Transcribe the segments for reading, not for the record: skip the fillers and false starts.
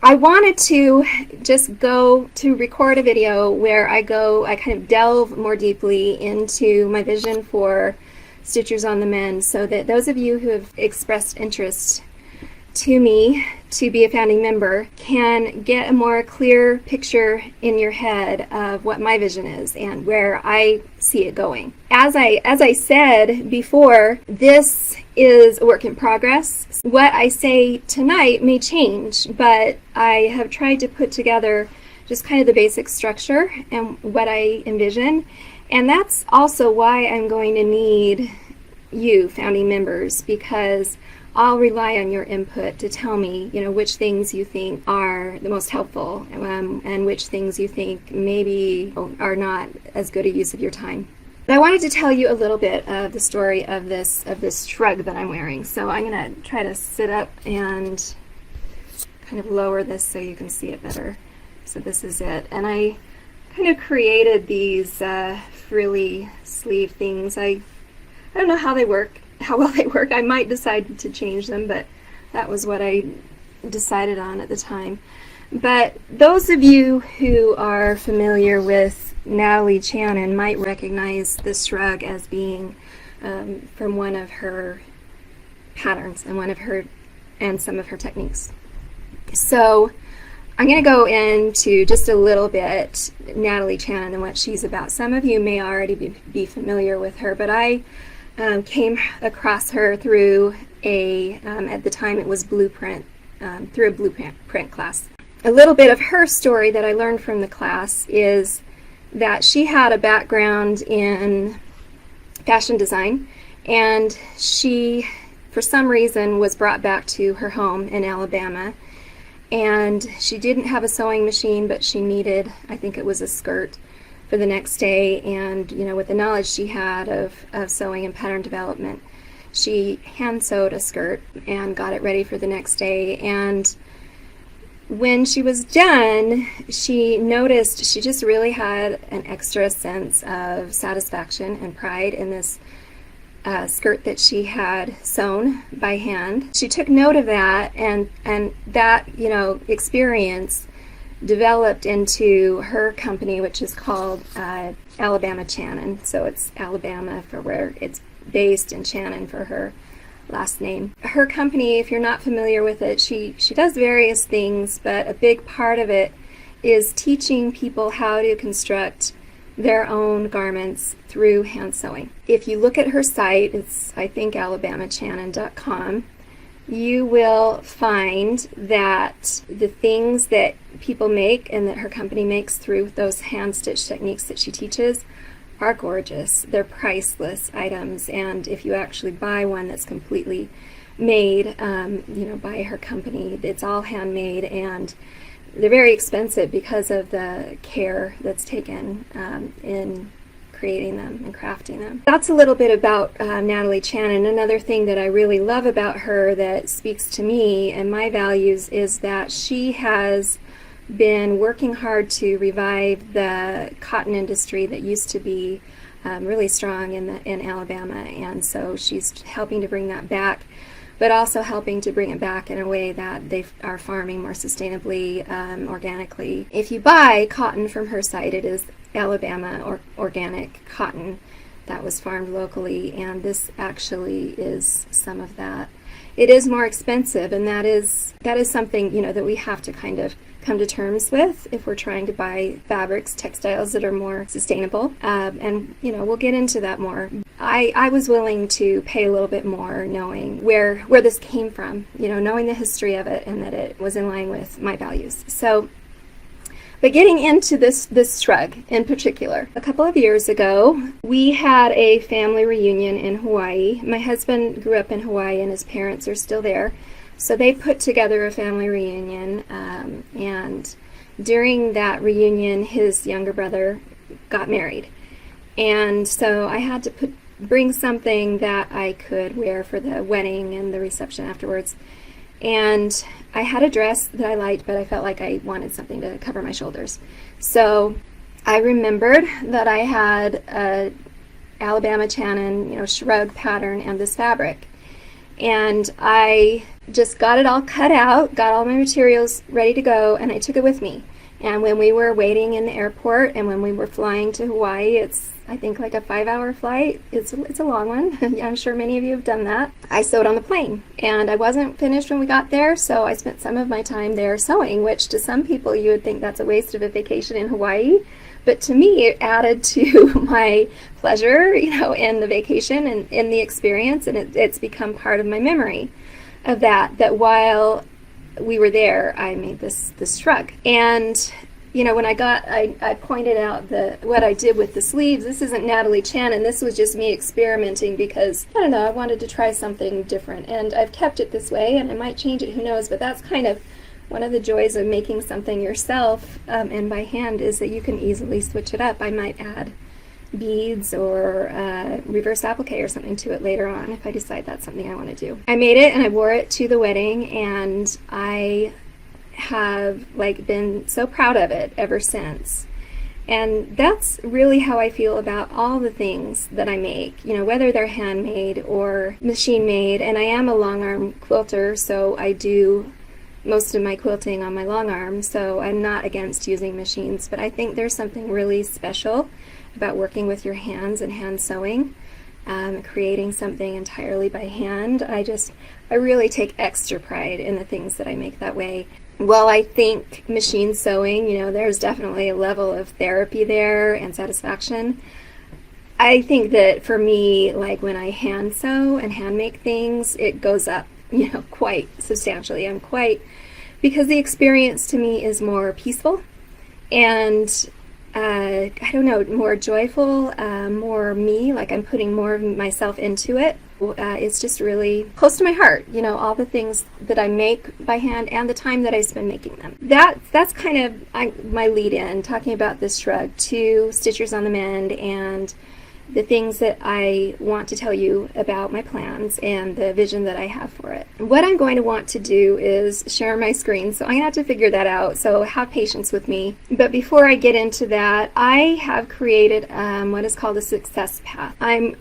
I wanted to just go to record a video where I kind of delve more deeply into my vision for Stitchers on the Mend, so that those of you who have expressed interest to me to be a founding member can get a more clear picture in your head of what my vision is and where I see it going. As I said before, this is a work in progress. What I say tonight may change, but I have tried to put together just kind of the basic structure and what I envision. And that's also why I'm going to need you, founding members, because I'll rely on your input to tell me, which things you think are the most helpful, and which things you think maybe are not as good a use of your time. But I wanted to tell you a little bit of the story of this shrug that I'm wearing. So I'm going to try to sit up and kind of lower this so you can see it better. So this is it. And I kind of created these frilly sleeve things. I don't know how well they work. I might decide to change them, but that was what I decided on at the time. But those of you who are familiar with Natalie Channon might recognize this shrug as being from one of her patterns and some of her techniques. So I'm going to go into just a little bit Natalie Channon and what she's about. Some of you may already be familiar with her, but I came across her through at the time it was Blueprint, through a Blueprint class. A little bit of her story that I learned from the class is that she had a background in fashion design, and she, for some reason, was brought back to her home in Alabama, and she didn't have a sewing machine, but she needed, I think it was a skirt for the next day, and with the knowledge she had of sewing and pattern development, she hand sewed a skirt and got it ready for the next day. And when she was done, she noticed she just really had an extra sense of satisfaction and pride in this skirt that she had sewn by hand. She took note of that, and that experience developed into her company, which is called Alabama Channon. So it's Alabama for where it's based, and Channon for her last name. Her company, if you're not familiar with it, she does various things, but a big part of it is teaching people how to construct their own garments through hand sewing. If you look at her site, it's I think alabamachannon.com, you will find that the things that people make and that her company makes through those hand stitch techniques that she teaches are gorgeous. They're priceless items, and if you actually buy one that's completely made by her company, it's all handmade, and they're very expensive because of the care that's taken in creating them and crafting them. That's a little bit about Natalie Channon. Another thing that I really love about her that speaks to me and my values is that she has been working hard to revive the cotton industry that used to be really strong in Alabama, and so she's helping to bring that back, but also helping to bring it back in a way that they are farming more sustainably, organically. If you buy cotton from her site, it is Alabama or organic cotton that was farmed locally, and this actually is some of that. It is more expensive, and that is something that we have to kind of come to terms with if we're trying to buy fabrics, textiles that are more sustainable, and we'll get into that more. I was willing to pay a little bit more knowing where this came from, knowing the history of it and that it was in line with my values. So, but getting into this shrug in particular, a couple of years ago, we had a family reunion in Hawaii. My husband grew up in Hawaii and his parents are still there. So they put together a family reunion, and during that reunion, his younger brother got married. And so I had to bring something that I could wear for the wedding and the reception afterwards. And I had a dress that I liked, but I felt like I wanted something to cover my shoulders. So I remembered that I had a Alabama Channon, shrug pattern and this fabric. And I just got it all cut out, got all my materials ready to go, and I took it with me. And when we were waiting in the airport and when we were flying to Hawaii, it's I think like a 5-hour flight. It's a long one. I'm sure many of you have done that. I sewed on the plane, and I wasn't finished when we got there, so I spent some of my time there sewing, which to some people you would think that's a waste of a vacation in Hawaii. But to me, it added to my pleasure, in the vacation and in the experience, and it's become part of my memory of that while we were there, I made this shrug. And when I pointed out what I did with the sleeves. This isn't Natalie Chan, and this was just me experimenting because, I don't know, I wanted to try something different. And I've kept it this way, and I might change it, who knows, but that's kind of one of the joys of making something yourself and by hand is that you can easily switch it up. I might add beads or reverse applique or something to it later on if I decide that's something I want to do. I made it and I wore it to the wedding, and I have been so proud of it ever since. And that's really how I feel about all the things that I make, whether they're handmade or machine made. And I am a long arm quilter, so I do most of my quilting on my long arm, so I'm not against using machines, but I think there's something really special about working with your hands and hand sewing, creating something entirely by hand. I really take extra pride in the things that I make that way. Well, I think machine sewing, there's definitely a level of therapy there and satisfaction. I think that for me, when I hand sew and hand make things, it goes up, quite substantially. Because the experience to me is more peaceful and I don't know, more joyful, more me, I'm putting more of myself into it. It's just really close to my heart, all the things that I make by hand and the time that I spend making them. That's kind of my lead in, talking about this shrug to Stitchers on the Mend and the things that I want to tell you about my plans and the vision that I have for it. What I'm going to want to do is share my screen, so I'm going to have to figure that out, so have patience with me. But before I get into that, I have created what is called a success path. I'm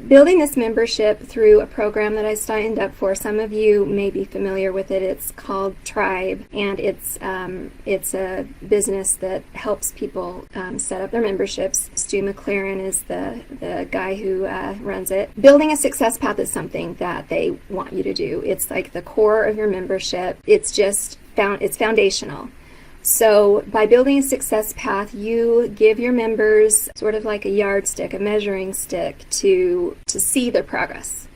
building this membership through a program that I signed up for. Some of you may be familiar with it. It's called Tribe, and it's a business that helps people set up their memberships. Stu McLaren is the guy who runs it. Building a success path is something that they want you to do. It's like the core of your membership. It's foundational. So by building a success path, you give your members sort of like a yardstick, a measuring stick to see their progress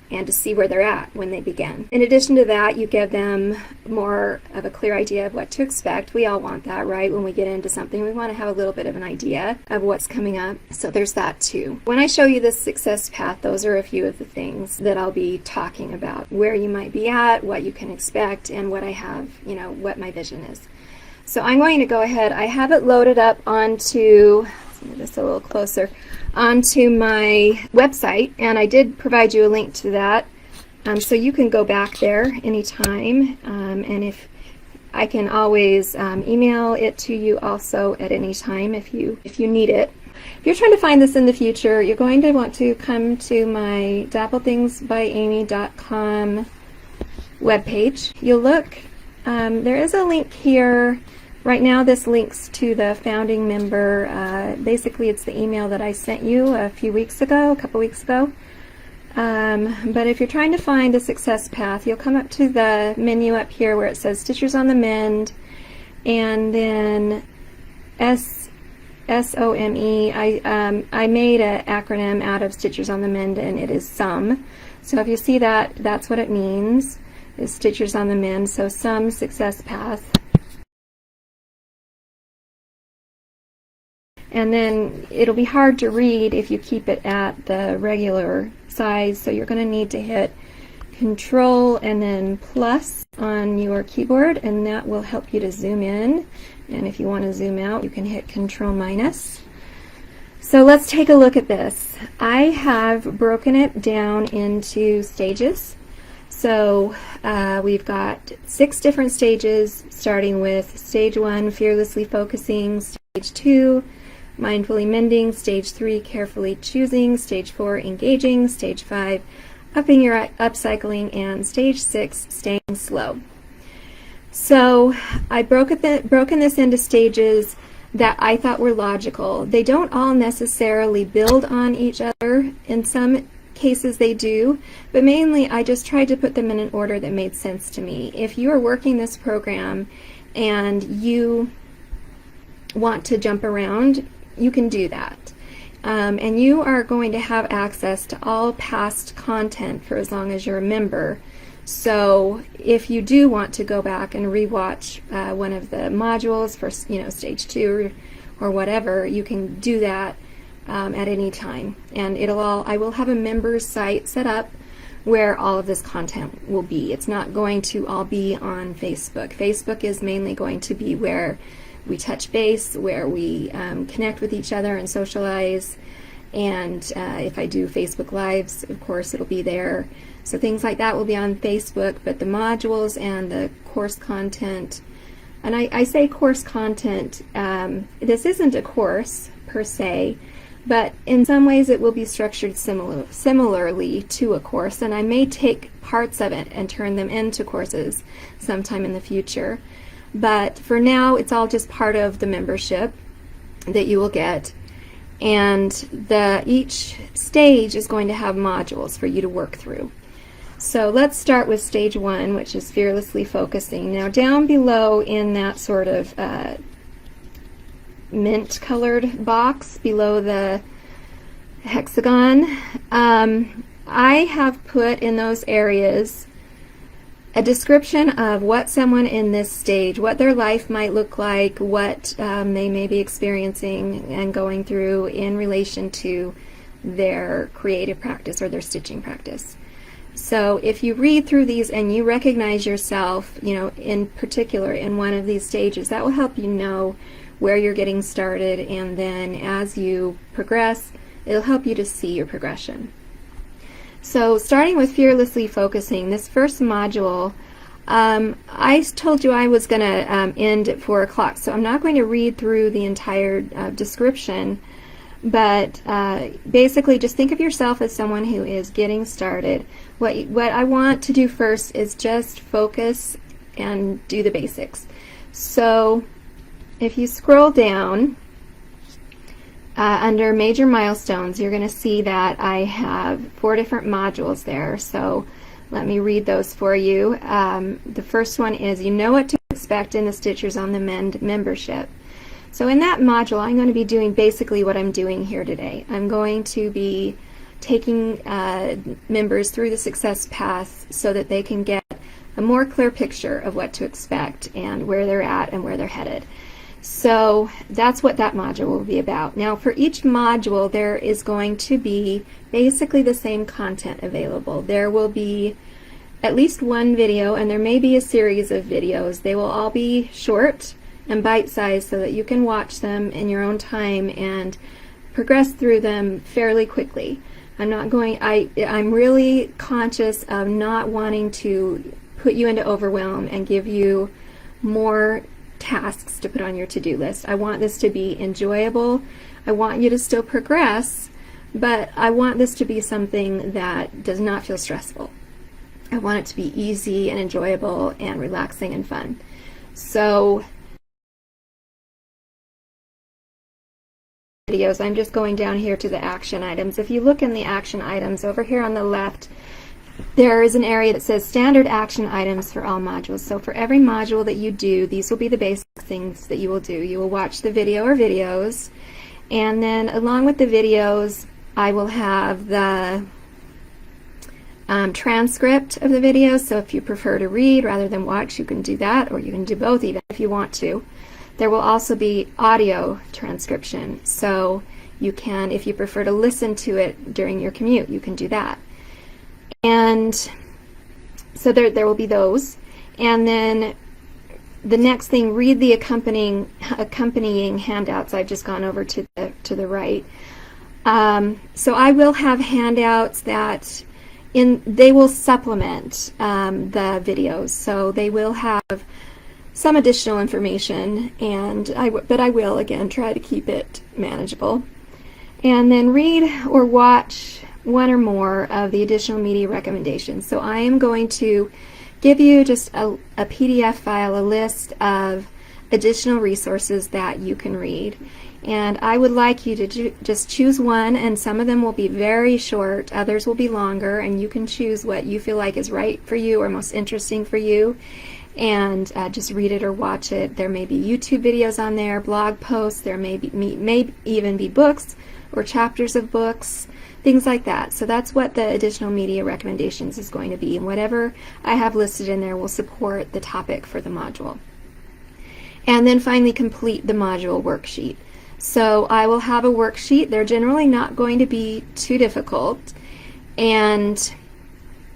and to see where they're at when they begin. In addition to that, you give them more of a clear idea of what to expect. We all want that, right? When we get into something, we want to have a little bit of an idea of what's coming up. So there's that too. When I show you this success path, those are a few of the things that I'll be talking about, where you might be at, what you can expect, and what I have, what my vision is. So I'm going to go ahead, I have it loaded up onto, let's move this a little closer, onto my website, and I did provide you a link to that, so you can go back there anytime, and if I can always email it to you also at any time if you need it. If you're trying to find this in the future, you're going to want to come to my dapplethingsbyamy.com webpage. You'll look, there is a link here. Right now this links to the founding member. Basically it's the email that I sent you a couple weeks ago. But if you're trying to find the success path, you'll come up to the menu up here where it says Stitchers on the Mend, and then SOME. I made an acronym out of Stitchers on the Mend, and it is SOME. So if you see that, that's what it means, is Stitchers on the Mend. So SOME success path. And then it'll be hard to read if you keep it at the regular size, so you're going to need to hit Control and then plus on your keyboard, and that will help you to zoom in. And if you want to zoom out, you can hit Control minus. So let's take a look at this. I have broken it down into stages. So we've got 6 different stages, starting with Stage 1, Fearlessly Focusing, Stage 2, Mindfully Mending, Stage 3, Carefully Choosing, Stage 4, Engaging, Stage 5, upping your upcycling, and stage 6, staying slow. So I broken this into stages that I thought were logical. They don't all necessarily build on each other. In some cases they do, but mainly I just tried to put them in an order that made sense to me. If you are working this program and you want to jump around, you can do that. And you are going to have access to all past content for as long as you're a member. So if you do want to go back and rewatch one of the modules for, stage 2 or whatever, you can do that at any time. And I will have a members site set up where all of this content will be. It's not going to all be on Facebook. Facebook is mainly going to be where we touch base, where we connect with each other and socialize. And if I do Facebook Lives, of course, it'll be there. So things like that will be on Facebook, but the modules and the course content, and I say course content, this isn't a course per se, but in some ways it will be structured similarly to a course, and I may take parts of it and turn them into courses sometime in the future. But for now, it's all just part of the membership that you will get. And each stage is going to have modules for you to work through. So let's start with stage 1, which is fearlessly focusing. Now down below in that sort of mint colored box below the hexagon, I have put in those areas a description of what someone in this stage, what their life might look like, what they may be experiencing and going through in relation to their creative practice or their stitching practice. So if you read through these and you recognize yourself, in particular in one of these stages, that will help you know where you're getting started, and then as you progress, it'll help you to see your progression. So starting with fearlessly focusing, this first module, I told you I was going to end at 4 o'clock, so I'm not going to read through the entire description, but basically just think of yourself as someone who is getting started. What I want to do first is just focus and do the basics. So if you scroll down under major milestones, you're going to see that I have 4 different modules there. So let me read those for you. The first one is, you know what to expect in the Stitchers on the Mend membership. So in that module, I'm going to be doing basically what I'm doing here today. I'm going to be taking members through the success path so that they can get a more clear picture of what to expect and where they're at and where they're headed. So that's what that module will be about. Now for each module, there is going to be basically the same content available. There will be at least one video, and there may be a series of videos. They will all be short and bite-sized so that you can watch them in your own time and progress through them fairly quickly. I'm really conscious of not wanting to put you into overwhelm and give you more tasks to put on your to-do list. I want this to be enjoyable. I want you to still progress, but I want this to be something that does not feel stressful. I want it to be easy and enjoyable and relaxing and fun. So videos, I'm just going down here to the action items. If you look in the action items over here on the left, there is an area that says standard action items for all modules. So for every module that you do, these will be the basic things that you will do. You will watch the video or videos, and then along with the videos, I will have the transcript of the videos. So if you prefer to read rather than watch, you can do that, or you can do both even if you want to. There will also be audio transcription, so you can, if you prefer to listen to it during your commute, you can do that. And so there will be those. And then the next thing, read the accompanying handouts. I've just gone over to the right. So I will have handouts that they will supplement the videos. So they will have some additional information, but I will again try to keep it manageable. And then read or watch one or more of the additional media recommendations. So I am going to give you just a PDF file, a list of additional resources that you can read. And I would like you to just choose one, and some of them will be very short, others will be longer, and you can choose what you feel like is right for you or most interesting for you, and just read it or watch it. There may be YouTube videos on there, blog posts, there may even be books or chapters of books, things like that. So that's what the additional media recommendations is going to be, and whatever I have listed in there will support the topic for the module. And then finally, complete the module worksheet. So I will have a worksheet. They're generally not going to be too difficult, and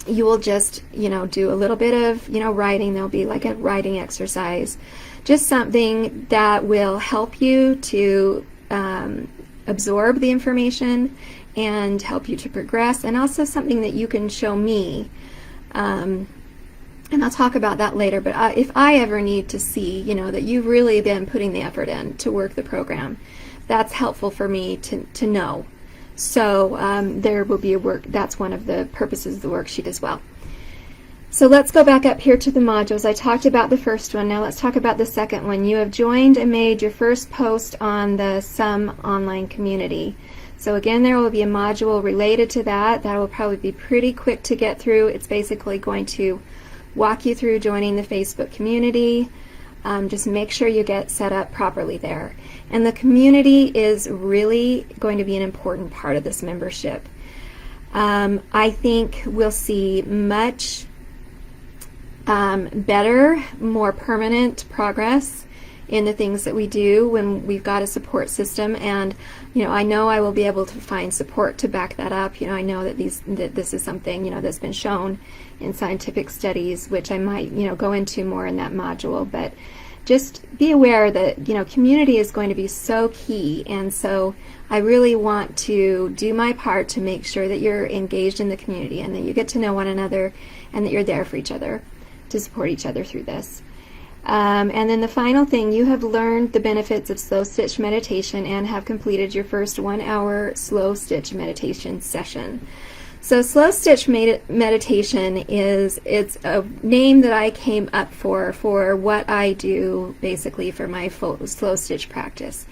you will just, do a little bit of, writing. There'll be like a writing exercise, just something that will help you to absorb the information and help you to progress, and also something that you can show me. And I'll talk about that later, but if I ever need to see, that you've really been putting the effort in to work the program, that's helpful for me to know. So there will be that's one of the purposes of the worksheet as well. So let's go back up here to the modules. I talked about the first one. Now let's talk about the second one. You have joined and made your first post on the SUM online community. So again, there will be a module related to that. That will probably be pretty quick to get through. It's basically going to walk you through joining the Facebook community. Just make sure you get set up properly there. And the community is really going to be an important part of this membership. I think we'll see much better, more permanent progress in the things that we do when we've got a support system. And I know I will be able to find support to back that up. I know that this is something that's been shown in scientific studies, which I might go into more in that module. But just be aware that community is going to be so key, and so I really want to do my part to make sure that you're engaged in the community and that you get to know one another and that you're there for each other to support each other through this. And then the final thing, you have learned the benefits of slow stitch meditation and have completed your first 1-hour slow stitch meditation session. So slow stitch meditation it's a name that I came up for what I do basically for my slow stitch practice.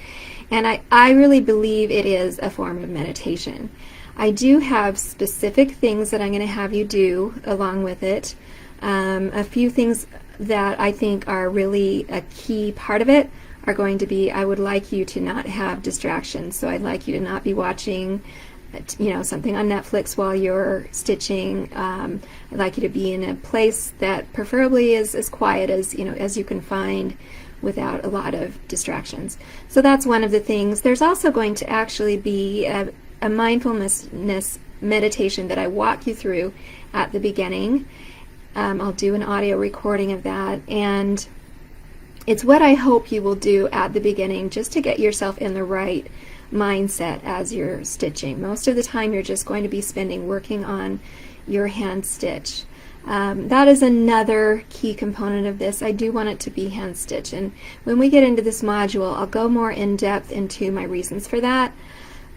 And I really believe it is a form of meditation. I do have specific things that I'm going to have you do along with it. A few things that I think are really a key part of it are going to be, I would like you to not have distractions. So I'd like you to not be watching something on Netflix while you're stitching. I'd like you to be in a place that preferably is as quiet as you can find without a lot of distractions. So that's one of the things. There's also going to actually be a mindfulness meditation that I walk you through at the beginning. I'll do an audio recording of that, and it's what I hope you will do at the beginning just to get yourself in the right mindset as you're stitching. Most of the time you're just going to be spending working on your hand stitch. That is another key component of this. I do want it to be hand stitch, and when we get into this module I'll go more in depth into my reasons for that,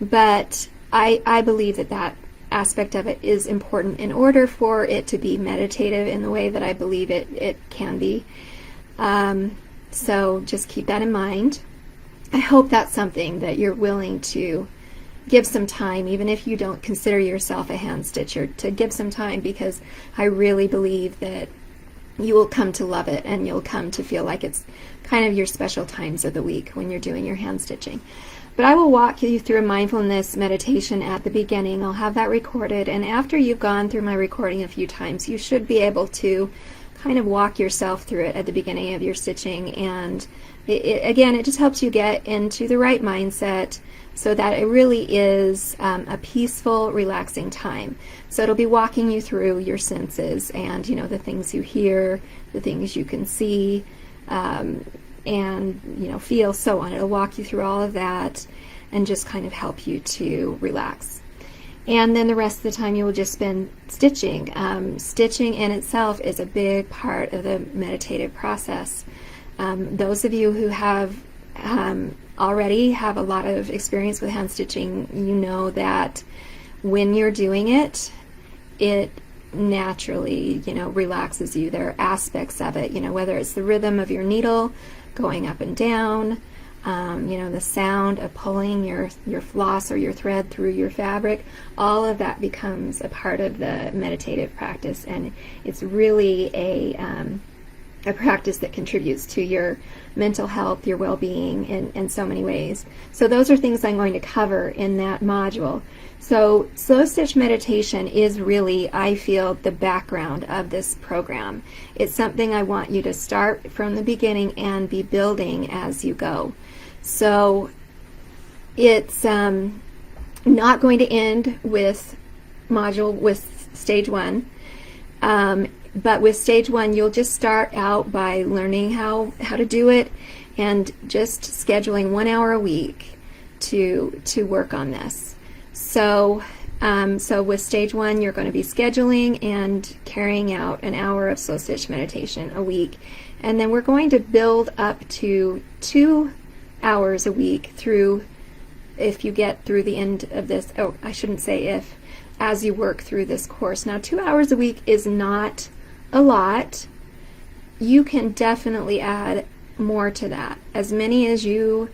but I believe that aspect of it is important in order for it to be meditative in the way that I believe it can be. So just keep that in mind. I hope that's something that you're willing to give some time, even if you don't consider yourself a hand stitcher, to give some time, because I really believe that you will come to love it and you'll come to feel like it's kind of your special times of the week when you're doing your hand stitching. But I will walk you through a mindfulness meditation at the beginning. I'll have that recorded, and after you've gone through my recording a few times, you should be able to kind of walk yourself through it at the beginning of your stitching. And again, it just helps you get into the right mindset so that it really is a peaceful, relaxing time. So it'll be walking you through your senses and the things you hear, the things you can see, and feel, so on. It'll walk you through all of that and just kind of help you to relax. And then the rest of the time you will just spend stitching. Stitching in itself is a big part of the meditative process. Those of you who have already have a lot of experience with hand stitching, you know that when you're doing it, it naturally, relaxes you. There are aspects of it, whether it's the rhythm of your needle going up and down, the sound of pulling your floss or your thread through your fabric, all of that becomes a part of the meditative practice, and it's really a practice that contributes to your mental health, your well-being in so many ways. So those are things I'm going to cover in that module. So slow stitch meditation is really, I feel, the background of this program. It's something I want you to start from the beginning and be building as you go. So it's not going to end with stage 1. But with stage 1, you'll just start out by learning how to do it and just scheduling 1 hour a week to work on this. So with stage 1, you're going to be scheduling and carrying out an hour of slow stitch meditation a week. And then we're going to build up to 2 hours a week if you get through the end of this. Oh, I shouldn't say if, as you work through this course. Now, 2 hours a week is not a lot. You can definitely add more to that, as many as you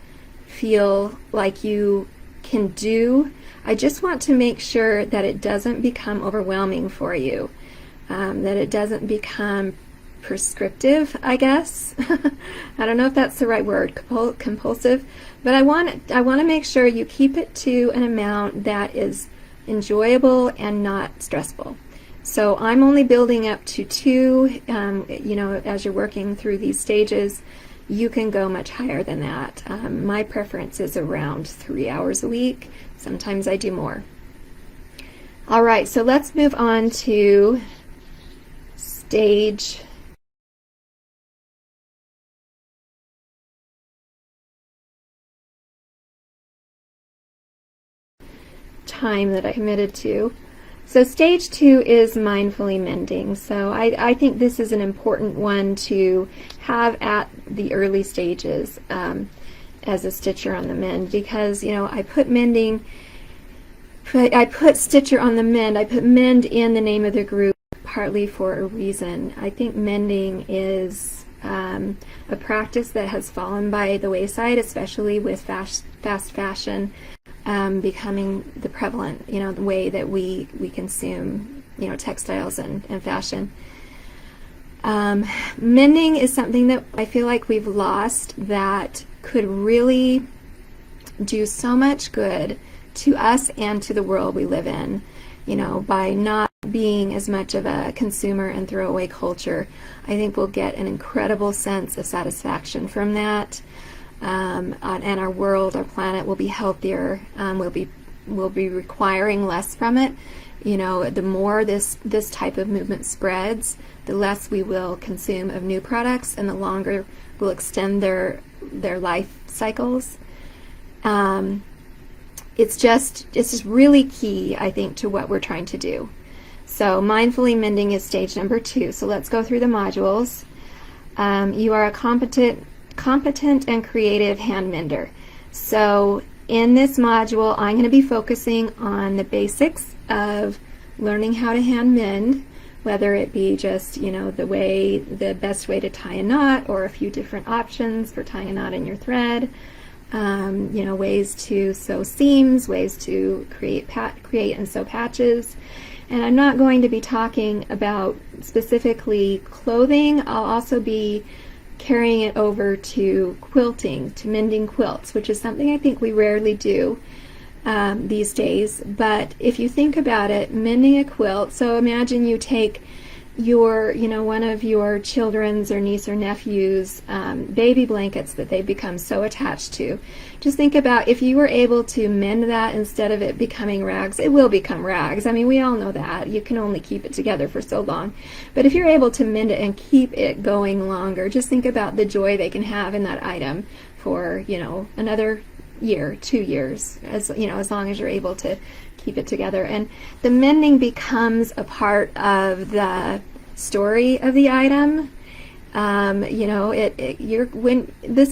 feel like you can do. I just want to make sure that it doesn't become overwhelming for you, that it doesn't become prescriptive, I guess. I don't know if that's the right word, compulsive, but I want to make sure you keep it to an amount that is enjoyable and not stressful. So I'm only building up to 2. As you're working through these stages, you can go much higher than that. My preference is around 3 hours a week. Sometimes I do more. All right, so let's move on to stage time that I committed to. So stage 2 is mindfully mending. So I think this is an important one to have at the early stages as a stitcher on the mend, because I put stitcher on the mend. I put mend in the name of the group partly for a reason. I think mending is a practice that has fallen by the wayside, especially with fast fashion becoming the prevalent, the way that we consume, textiles and fashion. Mending is something that I feel like we've lost that could really do so much good to us and to the world we live in, by not being as much of a consumer and throwaway culture. I think we'll get an incredible sense of satisfaction from that. And our world, our planet will be healthier. We'll be requiring less from it. The more this type of movement spreads, the less we will consume of new products, and the longer we'll extend their life cycles. It's just really key, I think, to what we're trying to do. So mindfully mending is stage number 2. So let's go through the modules. You are a competent and creative hand mender. So in this module, I'm going to be focusing on the basics of learning how to hand mend, whether it be just, the best way to tie a knot, or a few different options for tying a knot in your thread, ways to sew seams, ways to create and sew patches. And I'm not going to be talking about specifically clothing. I'll also be carrying it over to quilting, to mending quilts, which is something I think we rarely do these days. But if you think about it, mending a quilt, so imagine you take your, one of your children's or niece or nephew's baby blankets that they've become so attached to. Just think about if you were able to mend that instead of it becoming rags. It will become rags. I mean, we all know that. You can only keep it together for so long. But if you're able to mend it and keep it going longer, just think about the joy they can have in that item for, another year, 2 years, as long as you're able to keep it together. And the mending becomes a part of the story of the item, This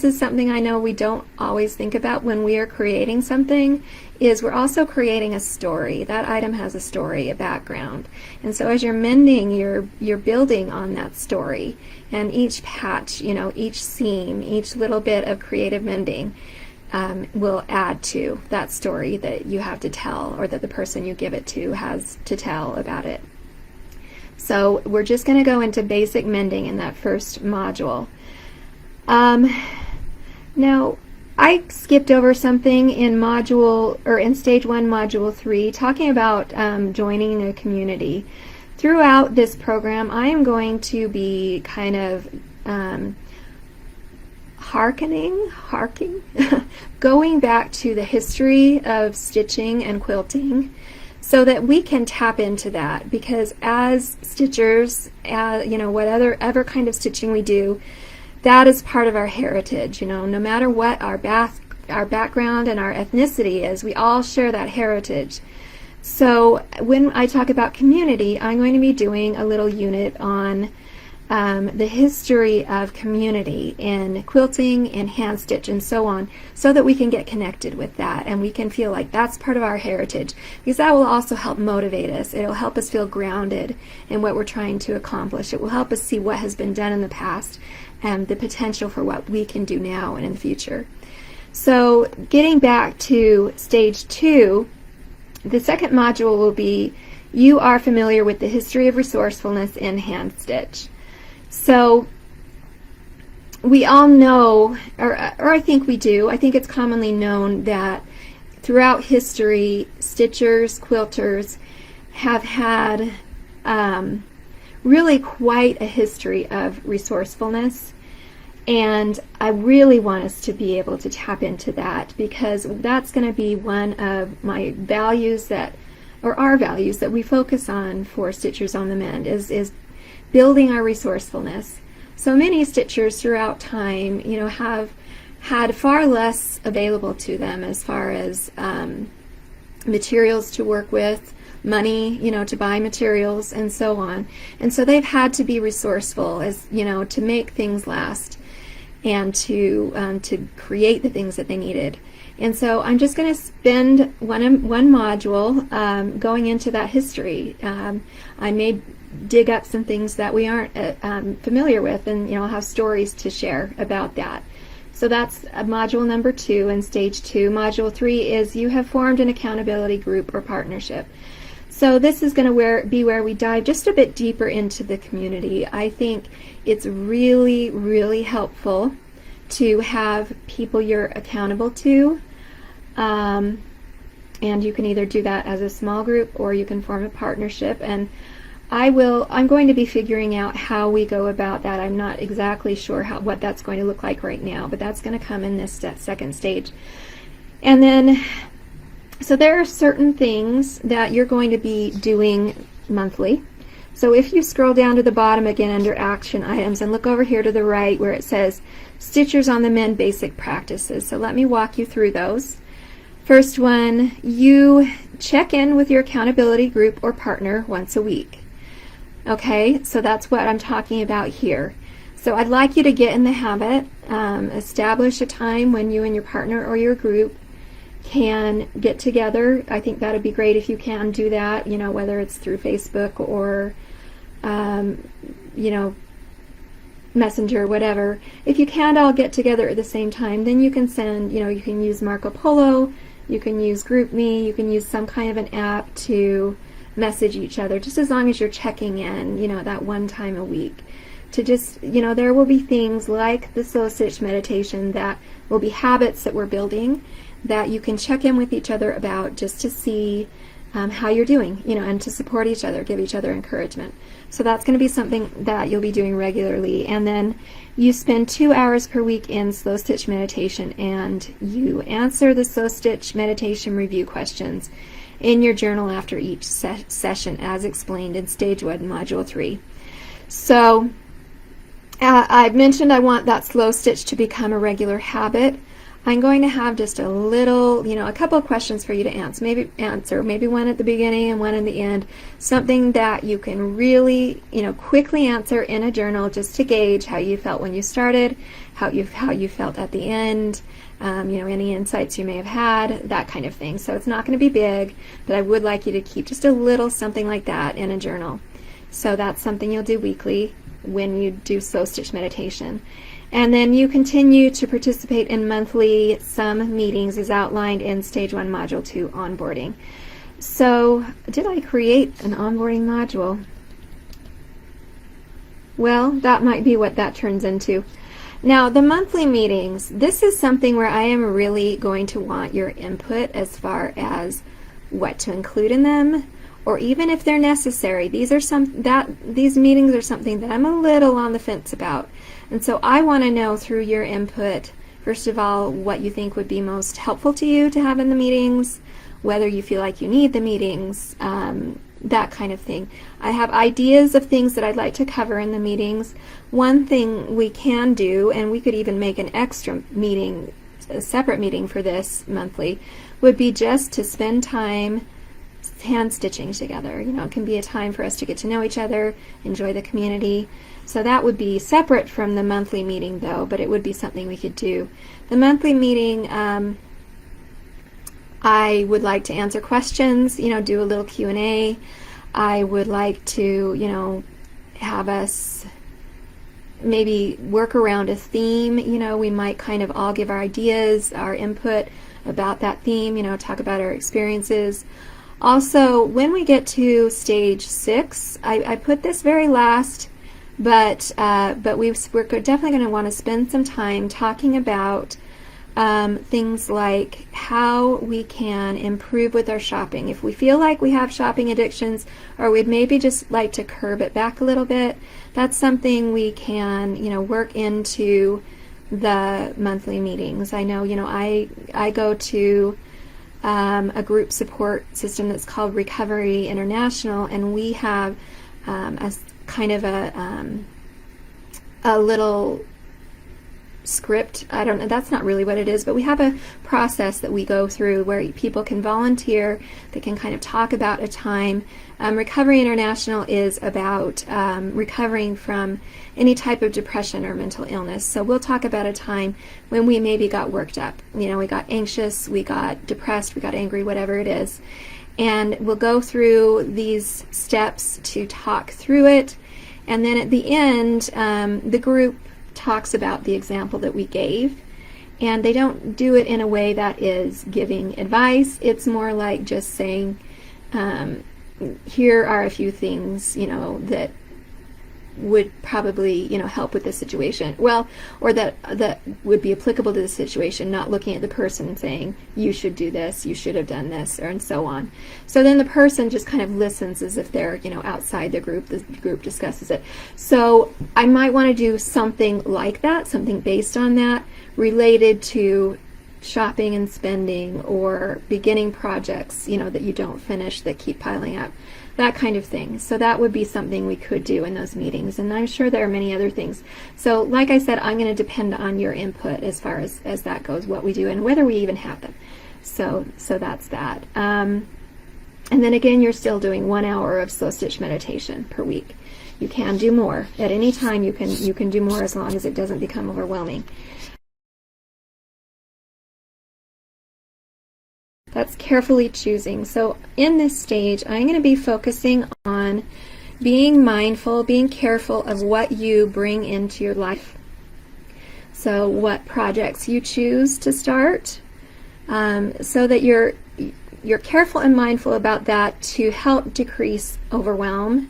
is something I know we don't always think about when we are creating something, is we're also creating a story. That item has a story, a background. And so as you're mending, you're building on that story. And each patch, each seam, each little bit of creative mending will add to that story that you have to tell, or that the person you give it to has to tell about it. So we're just going to go into basic mending in that first module. Now, I skipped over something in stage 1, module 3, talking about joining a community. Throughout this program, I am going to be kind of going back to the history of stitching and quilting, so that we can tap into that, because as stitchers, whatever kind of stitching we do, that is part of our heritage. No matter what our background and our ethnicity is, we all share that heritage. So when I talk about community, I'm going to be doing a little unit on the history of community in quilting and hand stitch and so on, so that we can get connected with that and we can feel like that's part of our heritage, because that will also help motivate us. It'll help us feel grounded in what we're trying to accomplish. It will help us see what has been done in the past and the potential for what we can do now and in the future. So getting back to stage 2, the second module will be, you are familiar with the history of resourcefulness in hand stitch. So we all know, or I think we do, I think it's commonly known that throughout history, stitchers, quilters have had really quite a history of resourcefulness. And I really want us to be able to tap into that, because that's going to be one of my values our values that we focus on for Stitchers on the Mend, is building our resourcefulness. So many stitchers throughout time, have had far less available to them as far as materials to work with, money, to buy materials and so on. And so they've had to be resourceful, as to make things last and to create the things that they needed. And so I'm just going to spend one module going into that history. I may dig up some things that we aren't familiar with, and I'll have stories to share about that. So that's module number 2 in stage 2. Module 3 is, you have formed an accountability group or partnership. So this is going to be where we dive just a bit deeper into the community. I think it's really, really helpful to have people you're accountable to. And you can either do that as a small group, or you can form a partnership. And I'm going to be figuring out how we go about that. I'm not exactly sure what that's going to look like right now, but that's going to come in this second stage. And then, so there are certain things that you're going to be doing monthly. So if you scroll down to the bottom again under action items and look over here to the right where it says Stitchers on the Mend Basic Practices. So let me walk you through those. First one, you check in with your accountability group or partner once a week. Okay, so that's what I'm talking about here. So I'd like you to get in the habit, establish a time when you and your partner or your group can get together. I think that would be great if you can do that, whether it's through Facebook or, Messenger, whatever. If you can't all get together at the same time, then you can send, you can use Marco Polo, you can use GroupMe, you can use some kind of an app to message each other, just as long as you're checking in, that one time a week. To just, there will be things like the slow stitch meditation that will be habits that we're building that you can check in with each other about, just to see how you're doing, and to support each other, give each other encouragement. So that's going to be something that you'll be doing regularly. And then you spend 2 hours per week in slow stitch meditation, and you answer the slow stitch meditation review questions in your journal after each session, as explained in stage 1, module 3. So I've mentioned I want that slow stitch to become a regular habit. I'm going to have just a little, a couple of questions for you to answer, maybe one at the beginning and one in the end, something that you can really, quickly answer in a journal just to gauge how you felt when you started, how you felt at the end, any insights you may have had, that kind of thing. So it's not going to be big, but I would like you to keep just a little something like that in a journal. So that's something you'll do weekly when you do slow stitch meditation. And then you continue to participate in monthly SUM meetings as outlined in Stage 1 Module 2 onboarding. So did I create an onboarding module? Well, that might be what that turns into. Now, the monthly meetings, this is something where I am really going to want your input as far as what to include in them, or even if they're necessary. These meetings are something that I'm a little on the fence about. And so I want to know through your input, first of all, what you think would be most helpful to you to have in the meetings, whether you feel like you need the meetings, that kind of thing. I have ideas of things that I'd like to cover in the meetings. One thing we can do, and we could even make an extra meeting, a separate meeting for this monthly, would be just to spend time hand stitching together. It can be a time for us to get to know each other, enjoy the community. So that would be separate from the monthly meeting though, but it would be something we could do. The monthly meeting, I would like to answer questions, do a little Q&A. I would like to, have us maybe work around a theme. We might kind of all give our ideas, our input about that theme, talk about our experiences. Also, when we get to stage 6, I put this very last, but we're definitely going to want to spend some time talking about things like how we can improve with our shopping. If we feel like we have shopping addictions, or we'd maybe just like to curb it back a little bit, that's something we can, work into the monthly meetings. I know, I go to a group support system that's called Recovery International, and we have a kind of a little script. I don't know, that's not really what it is, but we have a process that we go through where people can volunteer, they can kind of talk about a time. Recovery International is about recovering from any type of depression or mental illness. So we'll talk about a time when we maybe got worked up. We got anxious, we got depressed, we got angry, whatever it is. And we'll go through these steps to talk through it. And then at the end, the group talks about the example that we gave, and they don't do it in a way that is giving advice. It's more like just saying, here are a few things, that would probably, help with this situation. Well, or that would be applicable to the situation, not looking at the person and saying, you should do this, you should have done this, and so on. So then the person just kind of listens as if they're, outside the group discusses it. So I might want to do something like that, something based on that, related to shopping and spending, or beginning projects, that you don't finish that keep piling up. That kind of thing. So that would be something we could do in those meetings, and I'm sure there are many other things. So like I said, I'm going to depend on your input as far as that goes, what we do and whether we even have them. So that's that. And then again, you're still doing 1 hour of slow stitch meditation per week. You can do more at any time. You can do more as long as it doesn't become overwhelming. That's carefully choosing. So in this stage, I'm going to be focusing on being mindful, being careful of what you bring into your life. So what projects you choose to start, so that you're careful and mindful about that to help decrease overwhelm.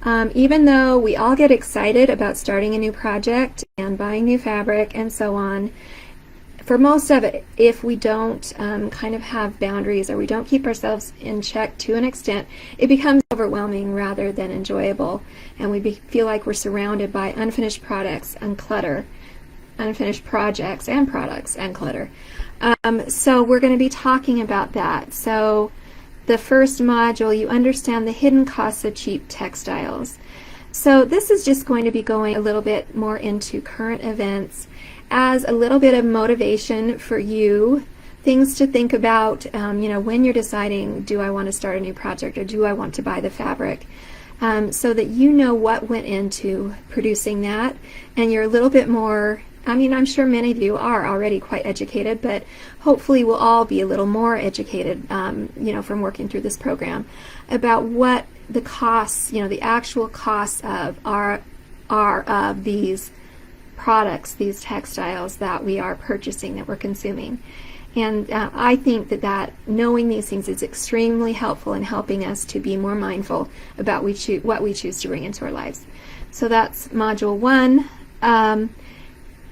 Even though we all get excited about starting a new project and buying new fabric and so on, for most of it, if we don't kind of have boundaries, or we don't keep ourselves in check to an extent, it becomes overwhelming rather than enjoyable, and we feel like we're surrounded by unfinished products and clutter, unfinished projects and products and clutter. So we're going to be talking about that. So the first module, you understand the hidden costs of cheap textiles. So this is just going to be going a little bit more into current events as a little bit of motivation for you, things to think about, when you're deciding, do I want to start a new project or do I want to buy the fabric? So that you know what went into producing that, and you're a little bit more, I'm sure many of you are already quite educated, but hopefully we'll all be a little more educated, from working through this program about what the costs, the actual costs of are of these products, these textiles that we are purchasing, that we're consuming. And I think that knowing these things is extremely helpful in helping us to be more mindful about what we choose to bring into our lives. So that's Module 1.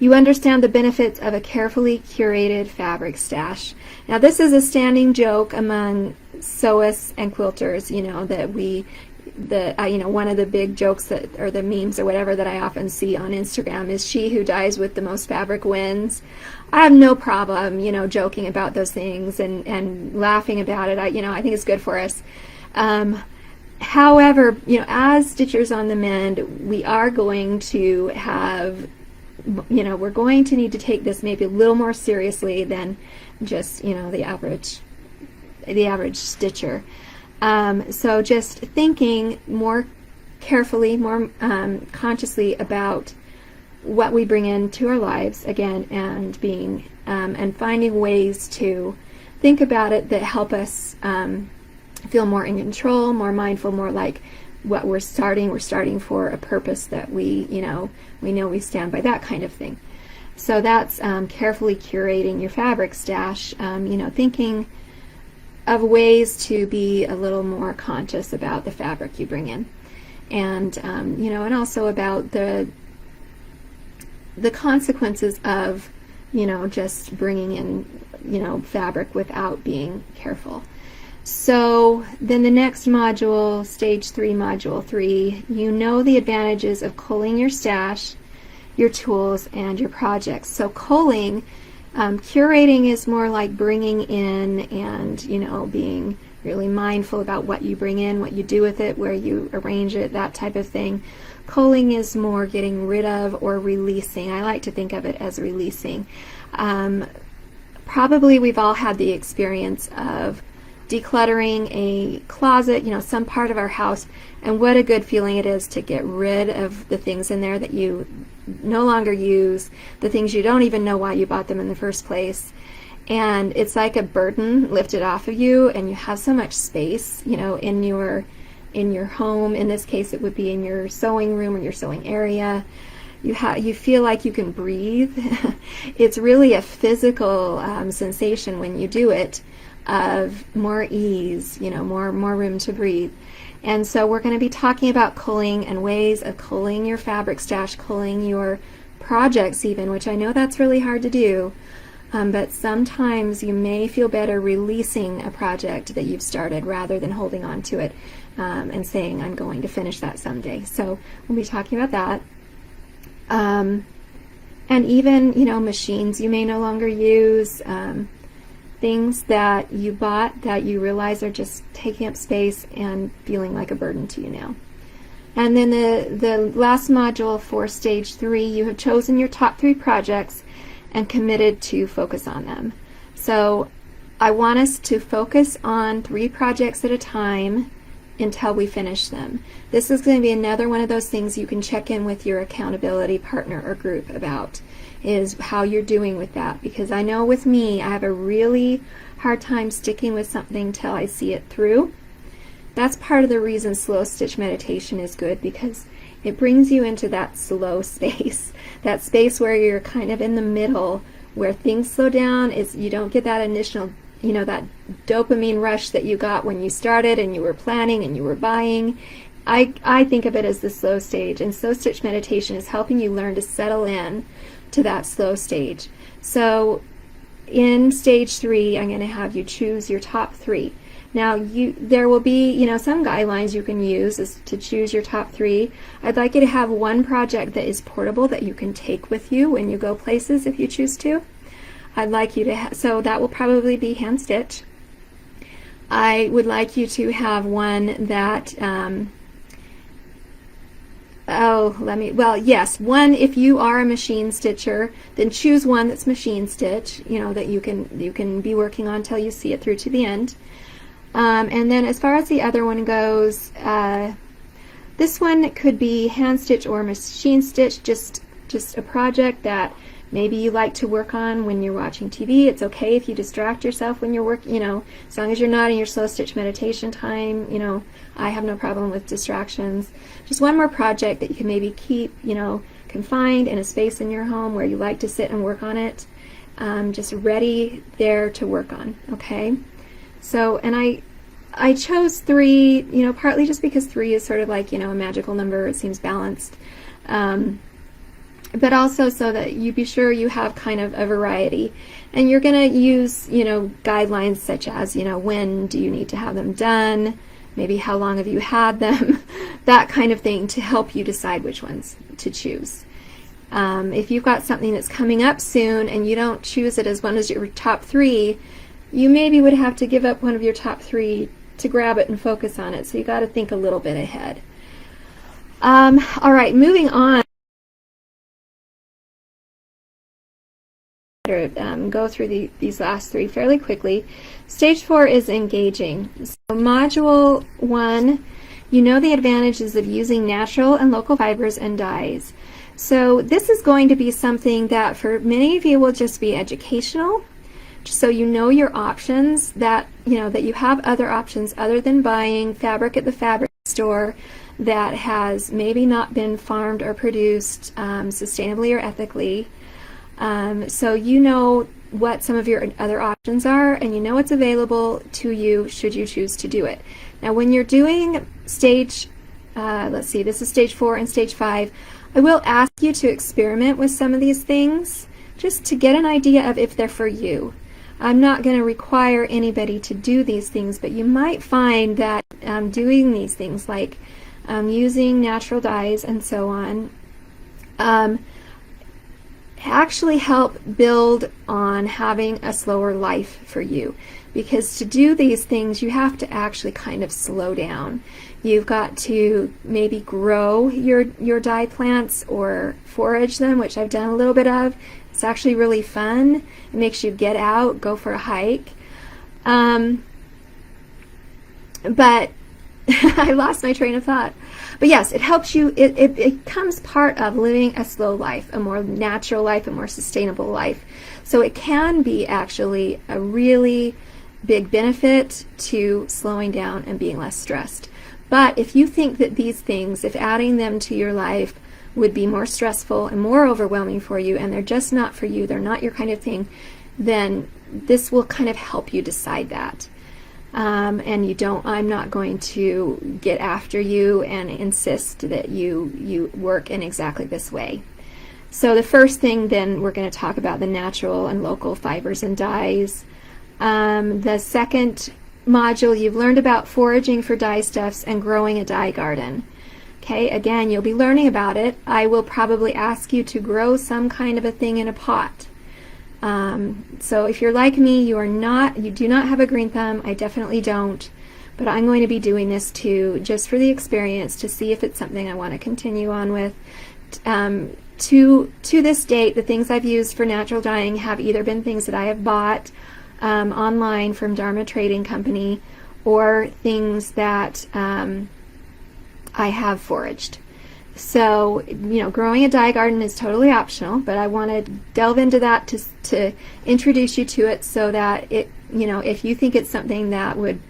You understand the benefits of a carefully curated fabric stash. Now, this is a standing joke among sewists and quilters, one of the big jokes or the memes or whatever that I often see on Instagram is she who dies with the most fabric wins. I have no problem, joking about those things and laughing about it. I think it's good for us. However, as Stitchers on the Mend, we are going to have, we're going to need to take this maybe a little more seriously than just, the average stitcher. So just thinking more carefully, more consciously about what we bring into our lives again, and being and finding ways to think about it that help us feel more in control, more mindful, more like what we're starting for a purpose that we know we stand by, that kind of thing. So that's carefully curating your fabric stash, thinking of ways to be a little more conscious about the fabric you bring in, and and also about the consequences of just bringing in fabric without being careful. So then the next module, stage 3, module 3, the advantages of culling your stash, your tools, and your projects. So culling, curating is more like bringing in and being really mindful about what you bring in, what you do with it, where you arrange it, that type of thing. Culling is more getting rid of or releasing. I like to think of it as releasing. Probably we've all had the experience of decluttering a closet, some part of our house, and what a good feeling it is to get rid of the things in there that you no longer use, the things you don't even know why you bought them in the first place. And it's like a burden lifted off of you, and you have so much space, in your home. In this case, it would be in your sewing room or your sewing area. You feel like you can breathe. It's really a physical sensation when you do it, of more ease, more room to breathe. And so we're going to be talking about culling and ways of culling your fabric stash, culling your projects even, which I know that's really hard to do, but sometimes you may feel better releasing a project that you've started rather than holding on to it and saying, I'm going to finish that someday. So we'll be talking about that. And even, machines you may no longer use, things that you bought that you realize are just taking up space and feeling like a burden to you now. And then the last module for stage 3, you have chosen your top 3 projects and committed to focus on them. So I want us to focus on 3 projects at a time until we finish them. This is going to be another one of those things you can check in with your accountability partner or group about, is how you're doing with that. Because I know with me, I have a really hard time sticking with something till I see it through. That's part of the reason slow stitch meditation is good, because it brings you into that slow space, that space where you're kind of in the middle, where things slow down. You don't get that initial, that dopamine rush that you got when you started and you were planning and you were buying. I think of it as the slow stage, and slow stitch meditation is helping you learn to settle in to that slow stage. So in stage 3, I'm going to have you choose your top 3. Now there will be some guidelines you can use as to choose your top 3. I'd like you to have one project that is portable that you can take with you when you go places if you choose to. I'd like you to so that will probably be hand stitch. I would like you to have one that Oh, well, yes, one, if you are a machine stitcher, then choose one that's machine stitch, that you can be working on till you see it through to the end. And then as far as the other one goes, this one could be hand stitch or machine stitch, just a project that maybe you like to work on when you're watching TV. It's okay if you distract yourself when you're working, as long as you're not in your slow stitch meditation time, I have no problem with distractions. Just one more project that you can maybe keep, confined in a space in your home where you like to sit and work on it, just ready there to work on, okay? So, and I chose 3, partly just because 3 is sort of like, a magical number. It seems balanced. But also so that you be sure you have kind of a variety. And you're going to use, guidelines such as, when do you need to have them done, maybe how long have you had them, that kind of thing, to help you decide which ones to choose. If you've got something that's coming up soon and you don't choose it as one of your top 3, you maybe would have to give up one of your top 3 to grab it and focus on it. So you got to think a little bit ahead. All right, moving on. Go through these last 3 fairly quickly. Stage 4 is engaging. So module 1, the advantages of using natural and local fibers and dyes. So this is going to be something that for many of you will just be educational, so your options, that that you have other options other than buying fabric at the fabric store that has maybe not been farmed or produced sustainably or ethically. So what some of your other options are, and what's available to you should you choose to do it. Now when you're doing stage, let's see, this is stage 4 and stage 5, I will ask you to experiment with some of these things just to get an idea of if they're for you. I'm not going to require anybody to do these things, but you might find that doing these things like using natural dyes and so on actually help build on having a slower life for you, because to do these things you have to actually kind of slow down. You've got to maybe grow your dye plants or forage them, which I've done a little bit of. It's actually really fun. It makes you get out, go for a hike. But I lost my train of thought. But yes, it helps you, it becomes part of living a slow life, a more natural life, a more sustainable life. So it can be actually a really big benefit to slowing down and being less stressed. But if you think that these things, if adding them to your life would be more stressful and more overwhelming for you, and they're just not for you, they're not your kind of thing, then this will kind of help you decide that. And I'm not going to get after you and insist that you work in exactly this way. So the first thing then, we're going to talk about the natural and local fibers and dyes. The second module, you've learned about foraging for dye stuffs and growing a dye garden. Okay, again, you'll be learning about it. I will probably ask you to grow some kind of a thing in a pot. So if you're like me, you do not have a green thumb. I definitely don't, but I'm going to be doing this too, just for the experience, to see if it's something I want to continue on with. To this date, the things I've used for natural dyeing have either been things that I have bought online from Dharma Trading Company, or things that I have foraged. So, growing a dye garden is totally optional, but I want to delve into that to introduce you to it, so that if you think it's something that would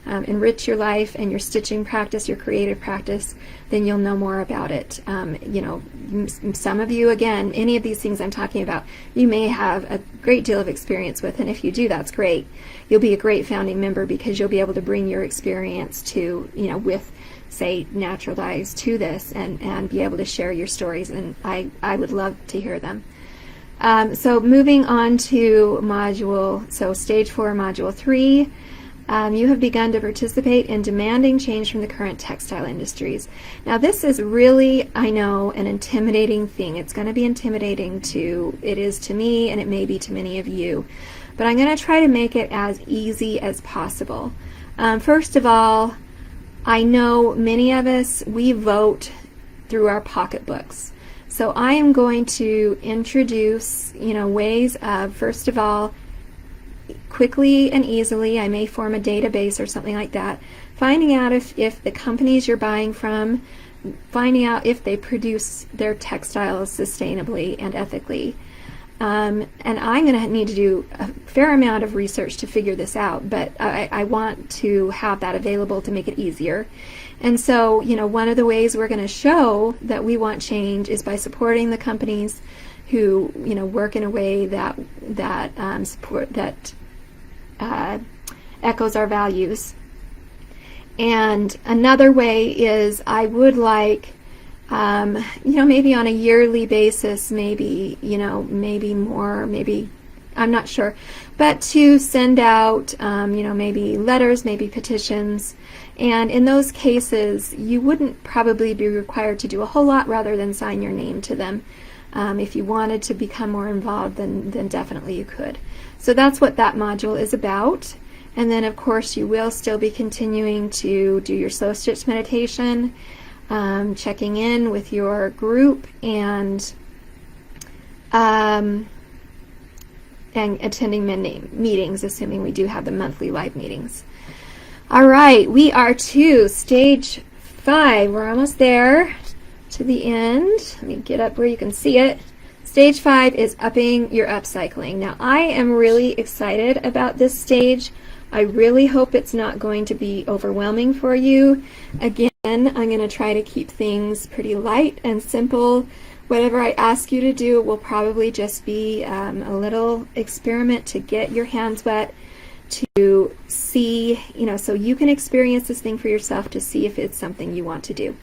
enrich your life and your stitching practice, your creative practice, then you'll know more about it. Some of you, again, any of these things I'm talking about, you may have a great deal of experience with, and if you do, that's great. You'll be a great founding member, because you'll be able to bring your experience to, with, say, natural dyes to this, and be able to share your stories, and I would love to hear them. So moving on to stage 4, module 3. You have begun to participate in demanding change from the current textile industries. Now this is really, I know, an intimidating thing. It's going to be intimidating it is to me, and it may be to many of you. But I'm going to try to make it as easy as possible. First of all, I know many of us, we vote through our pocketbooks. So I am going to introduce, ways of, first of all, quickly and easily, I may form a database or something like that, finding out if the companies you're buying from, finding out if they produce their textiles sustainably and ethically. And I'm going to need to do a fair amount of research to figure this out, but I want to have that available to make it easier. And so, one of the ways we're going to show that we want change is by supporting the companies who, work in a way that echoes our values. And another way is I would like, maybe on a yearly basis, maybe more, maybe, I'm not sure, but to send out, maybe letters, maybe petitions. And in those cases, you wouldn't probably be required to do a whole lot rather than sign your name to them. If you wanted to become more involved, then definitely you could. So that's what that module is about. And then, of course, you will still be continuing to do your slow stitch meditation, checking in with your group, and attending mending meetings, assuming we do have the monthly live meetings. All right, we are to stage 5. We're almost there to the end. Let me get up where you can see it. Stage 5 is upping your upcycling. Now, I am really excited about this stage. I really hope it's not going to be overwhelming for you. Again, I'm going to try to keep things pretty light and simple. Whatever I ask you to do will probably just be a little experiment to get your hands wet, to see, so you can experience this thing for yourself to see if it's something you want to do.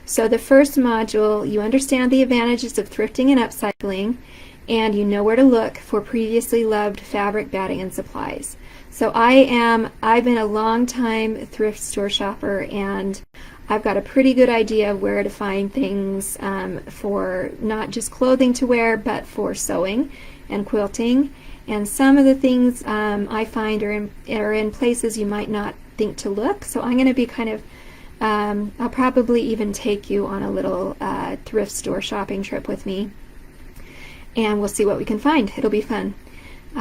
So the first module, you understand the advantages of thrifting and upcycling, and you know where to look for previously loved fabric, batting, and supplies. So I've been a long time thrift store shopper, and I've got a pretty good idea of where to find things for not just clothing to wear, but for sewing and quilting. And some of the things I find are in places you might not think to look. So I'm going to be kind of, I'll probably even take you on a little thrift store shopping trip with me, and we'll see what we can find. It'll be fun.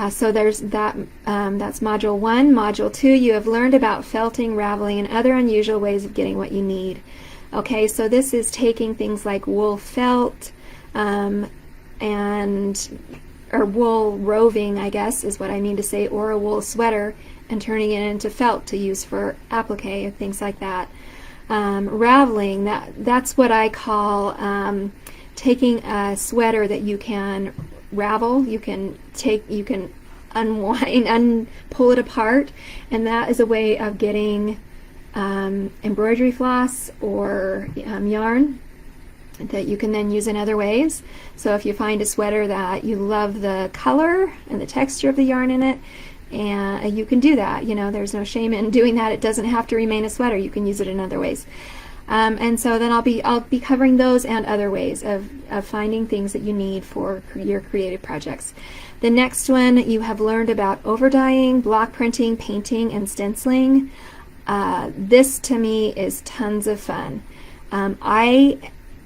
So there's that. That's module 1. Module 2, you have learned about felting, raveling, and other unusual ways of getting what you need. Okay, so this is taking things like wool felt or wool roving, I guess is what I mean to say, or a wool sweater, and turning it into felt to use for applique and things like that. Raveling, that's what I call taking a sweater that you can ravel, you can unwind, pull it apart, and that is a way of getting embroidery floss or yarn that you can then use in other ways. So if you find a sweater that you love the color and the texture of the yarn in it, and you can do that. There's no shame in doing that. It doesn't have to remain a sweater. You can use it in other ways. And so then I'll be covering those and other ways of finding things that you need for your creative projects. The next one, you have learned about overdying, block printing, painting, and stenciling. This to me is tons of fun.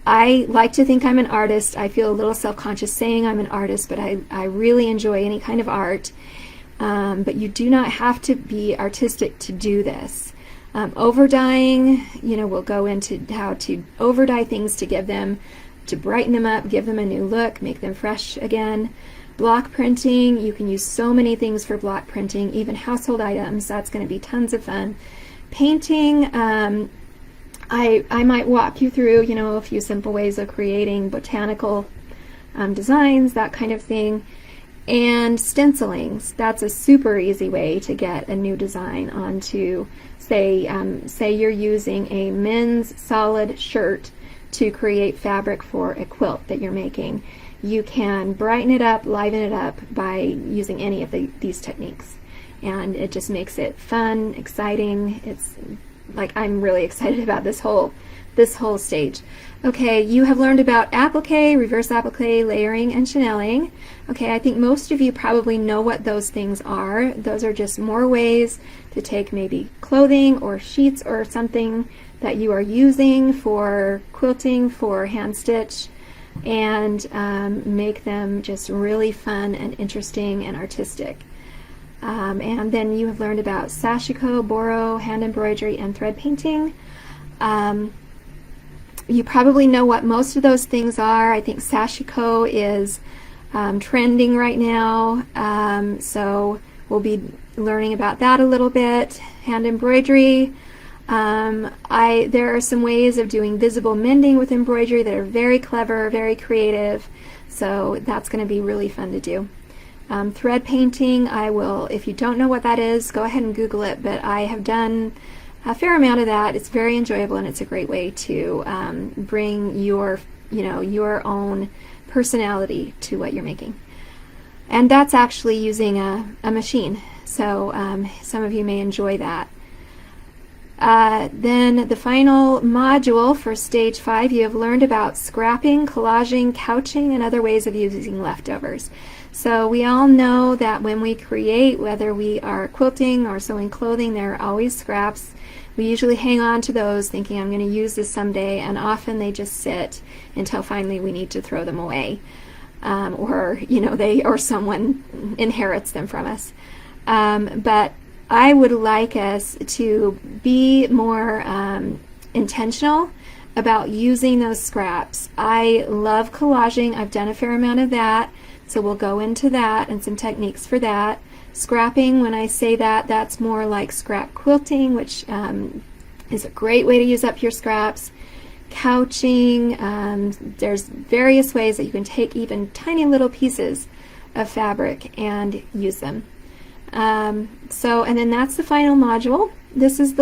I like to think I'm an artist. I feel a little self-conscious saying I'm an artist, but I really enjoy any kind of art. But you do not have to be artistic to do this. Overdying, we'll go into how to overdye things to brighten them up, give them a new look, make them fresh again. Block printing, you can use so many things for block printing, even household items. That's going to be tons of fun. Painting, I might walk you through, a few simple ways of creating botanical designs, that kind of thing. And stenciling, that's a super easy way to get a new design onto, say you're using a men's solid shirt to create fabric for a quilt that you're making. You can brighten it up, liven it up by using any of these techniques. And it just makes it fun, exciting. It's like, I'm really excited about this whole stage. Okay, you have learned about applique, reverse applique, layering, and channeling. Okay, I think most of you probably know what those things are. Those are just more ways to take maybe clothing or sheets or something that you are using for quilting, for hand stitch, and make them just really fun and interesting and artistic. And then you have learned about sashiko, boro, hand embroidery, and thread painting. You probably know what most of those things are. I think sashiko is trending right now, so we'll be learning about that a little bit. Hand embroidery. There are some ways of doing visible mending with embroidery that are very clever, very creative, so that's going to be really fun to do. Thread painting, if you don't know what that is, go ahead and Google it, but I have done a fair amount of that. It's very enjoyable, and it's a great way to bring your own personality to what you're making. And that's actually using a machine, so some of you may enjoy that. Then the final module for stage 5, you have learned about scrapping, collaging, couching, and other ways of using leftovers. So we all know that when we create, whether we are quilting or sewing clothing, there are always scraps. We usually hang on to those thinking I'm going to use this someday, and often they just sit until finally we need to throw them away, or someone inherits them from us. But I would like us to be more intentional about using those scraps. I love collaging. I've done a fair amount of that, so we'll go into that and some techniques for that. Scrapping, when I say that, that's more like scrap quilting, which is a great way to use up your scraps. Couching, there's various ways that you can take even tiny little pieces of fabric and use them. And then that's the final module. This is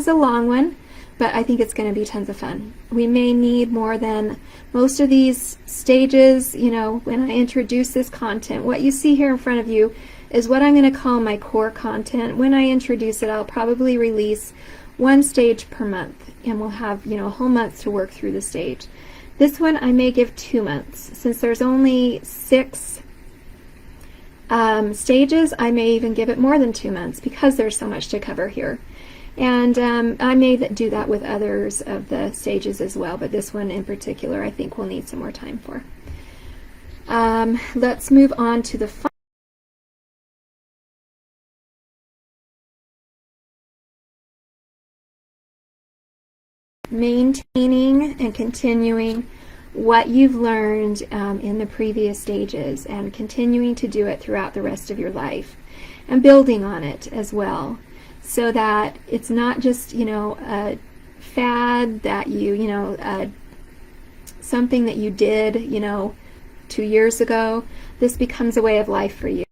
a long one, but I think it's going to be tons of fun. We may need more than most of these stages. When I introduce this content, what you see here in front of you is what I'm going to call my core content. When I introduce it, I'll probably release one stage per month, and we'll have a whole month to work through the stage. This one I may give 2 months. Since there's only 6 stages, I may even give it more than 2 months because there's so much to cover here. And I may do that with others of the stages as well, but this one in particular I think we'll need some more time for. Let's move on to the maintaining and continuing what you've learned in the previous stages, and continuing to do it throughout the rest of your life, and building on it as well, so that it's not just a fad that something that you did 2 years ago. This becomes a way of life for you.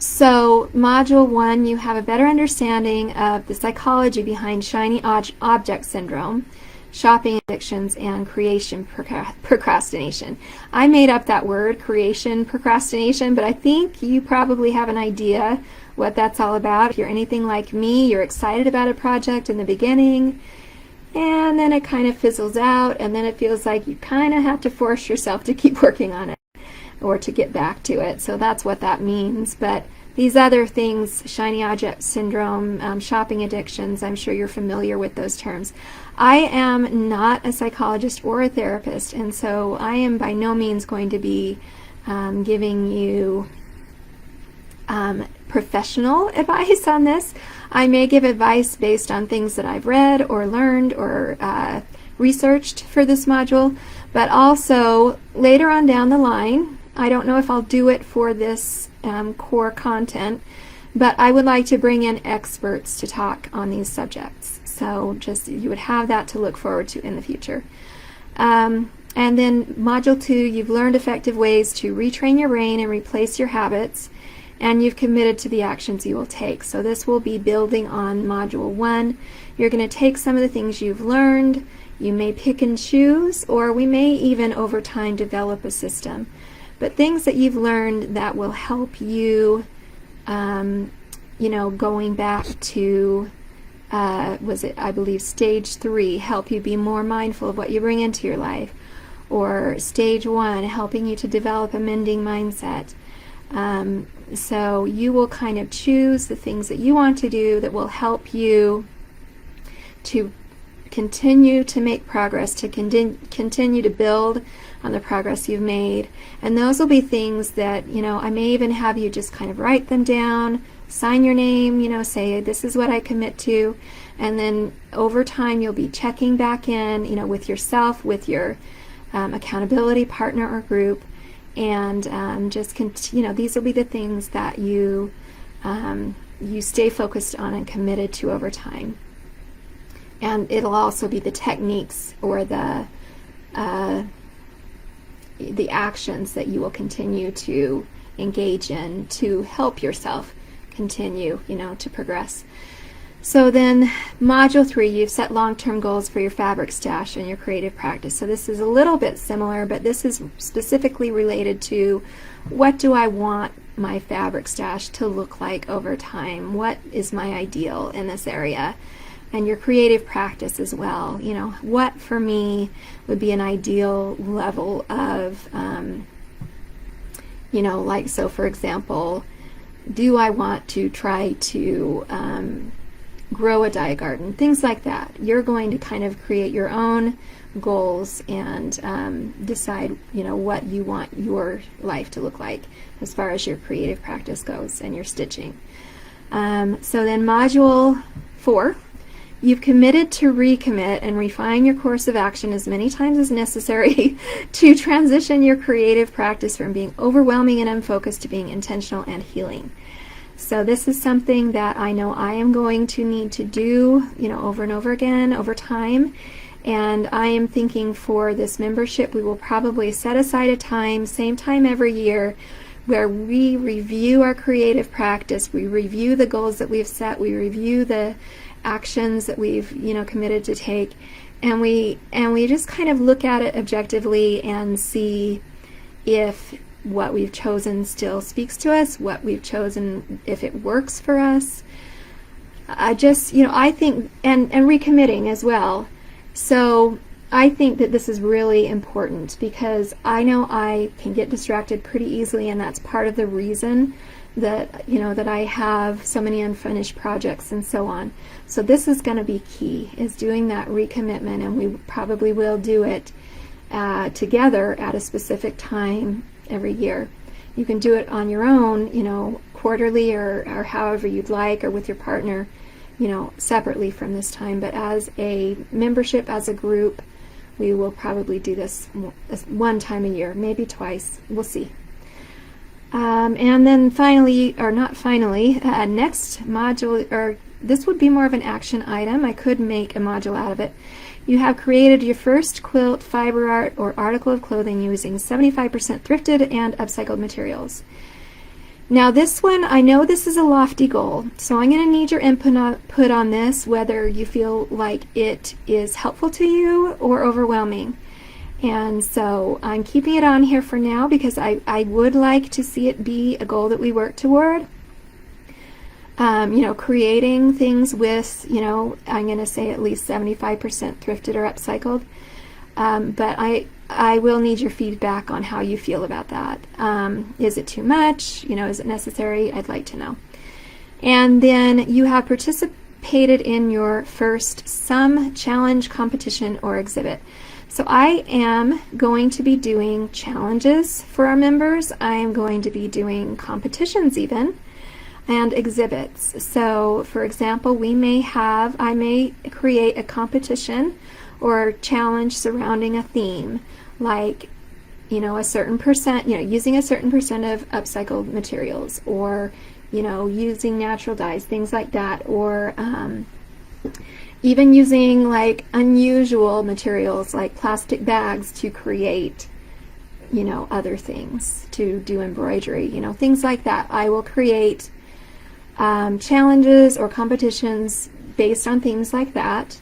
So module 1, you have a better understanding of the psychology behind shiny object syndrome, shopping addictions, and creation procrastination. I made up that word, creation procrastination, but I think you probably have an idea what that's all about. If you're anything like me, you're excited about a project in the beginning, and then it kind of fizzles out, and then it feels like you kind of have to force yourself to keep working on it or to get back to it. So that's what that means. But these other things, shiny object syndrome, shopping addictions, I'm sure you're familiar with those terms. I am not a psychologist or a therapist, and so I am by no means going to be giving you professional advice on this. I may give advice based on things that I've read or learned or researched for this module, but also later on down the line, I don't know if I'll do it for this core content, but I would like to bring in experts to talk on these subjects. So just you would have that to look forward to in the future. And then module 2, you've learned effective ways to retrain your brain and replace your habits, and you've committed to the actions you will take. So this will be building on module 1. You're going to take some of the things you've learned. You may pick and choose, or we may even over time develop a system. But things that you've learned that will help you, going back to, I believe stage 3, help you be more mindful of what you bring into your life, or stage 1, helping you to develop a mending mindset. So you will kind of choose the things that you want to do that will help you to continue to make progress, to continue to build on the progress you've made. And those will be things that, I may even have you just kind of write them down, sign your name, say this is what I commit to, and then over time you'll be checking back in, with yourself, with your accountability partner or group, and these will be the things that you stay focused on and committed to over time. And it'll also be the techniques or the actions that you will continue to engage in to help yourself continue, to progress. So then module 3, you've set long-term goals for your fabric stash and your creative practice. So this is a little bit similar, but this is specifically related to what do I want my fabric stash to look like over time? What is my ideal in this area? And your creative practice as well. What for me would be an ideal level of, so for example, do I want to try to grow a dye garden? Things like that. You're going to kind of create your own goals and decide, what you want your life to look like as far as your creative practice goes and your stitching. So then module 4, you've committed to recommit and refine your course of action as many times as necessary to transition your creative practice from being overwhelming and unfocused to being intentional and healing. So this is something that I know I am going to need to do, over and over again over time. And I am thinking for this membership, we will probably set aside a time, same time every year, where we review our creative practice, we review the goals that we've set, we review the actions that we've committed to take, and we just kind of look at it objectively and see if what we've chosen still speaks to us, what we've chosen, if it works for us. I think, and recommitting as well. So I think that this is really important because I know I can get distracted pretty easily, and that's part of the reason that that I have so many unfinished projects and so on. So this is going to be key, is doing that recommitment, and we probably will do it together at a specific time every year. You can do it on your own, quarterly or however you'd like, or with your partner, separately from this time. But as a membership, as a group, we will probably do this one time a year, maybe twice. We'll see. And then finally, or not finally, next module, or this would be more of an action item. I could make a module out of it. You have created your first quilt, fiber art, or article of clothing using 75% thrifted and upcycled materials. Now this one, I know this is a lofty goal, so I'm going to need your input on this, whether you feel like it is helpful to you or overwhelming. And so I'm keeping it on here for now because I would like to see it be a goal that we work toward. Creating things with, I'm going to say at least 75% thrifted or upcycled. But I will need your feedback on how you feel about that. Is it too much? Is it necessary? I'd like to know. And then you have participated in your first some challenge, competition, or exhibit. So I am going to be doing challenges for our members. I am going to be doing competitions even, and exhibits. So for example, I may create a competition or challenge surrounding a theme, like a certain percent, using a certain percent of upcycled materials, or using natural dyes, things like that, or even using like unusual materials like plastic bags to create other things, to do embroidery, things like that. I will create challenges or competitions based on themes like that,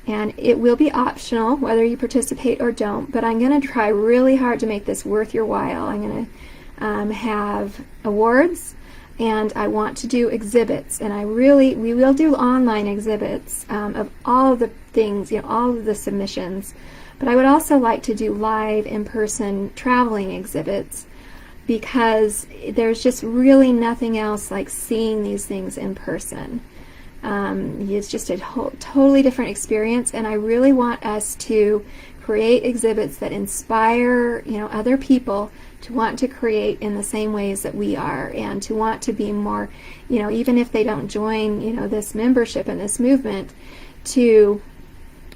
and it will be optional whether you participate or don't, but I'm going to try really hard to make this worth your while. I'm going to have awards, and I want to do exhibits, and we will do online exhibits of all of the things, all of the submissions, but I would also like to do live in-person traveling exhibits, because there's just really nothing else like seeing these things in person. It's just a totally different experience, and I really want us to create exhibits that inspire, other people to want to create in the same ways that we are, and to want to be more, even if they don't join, this membership and this movement, to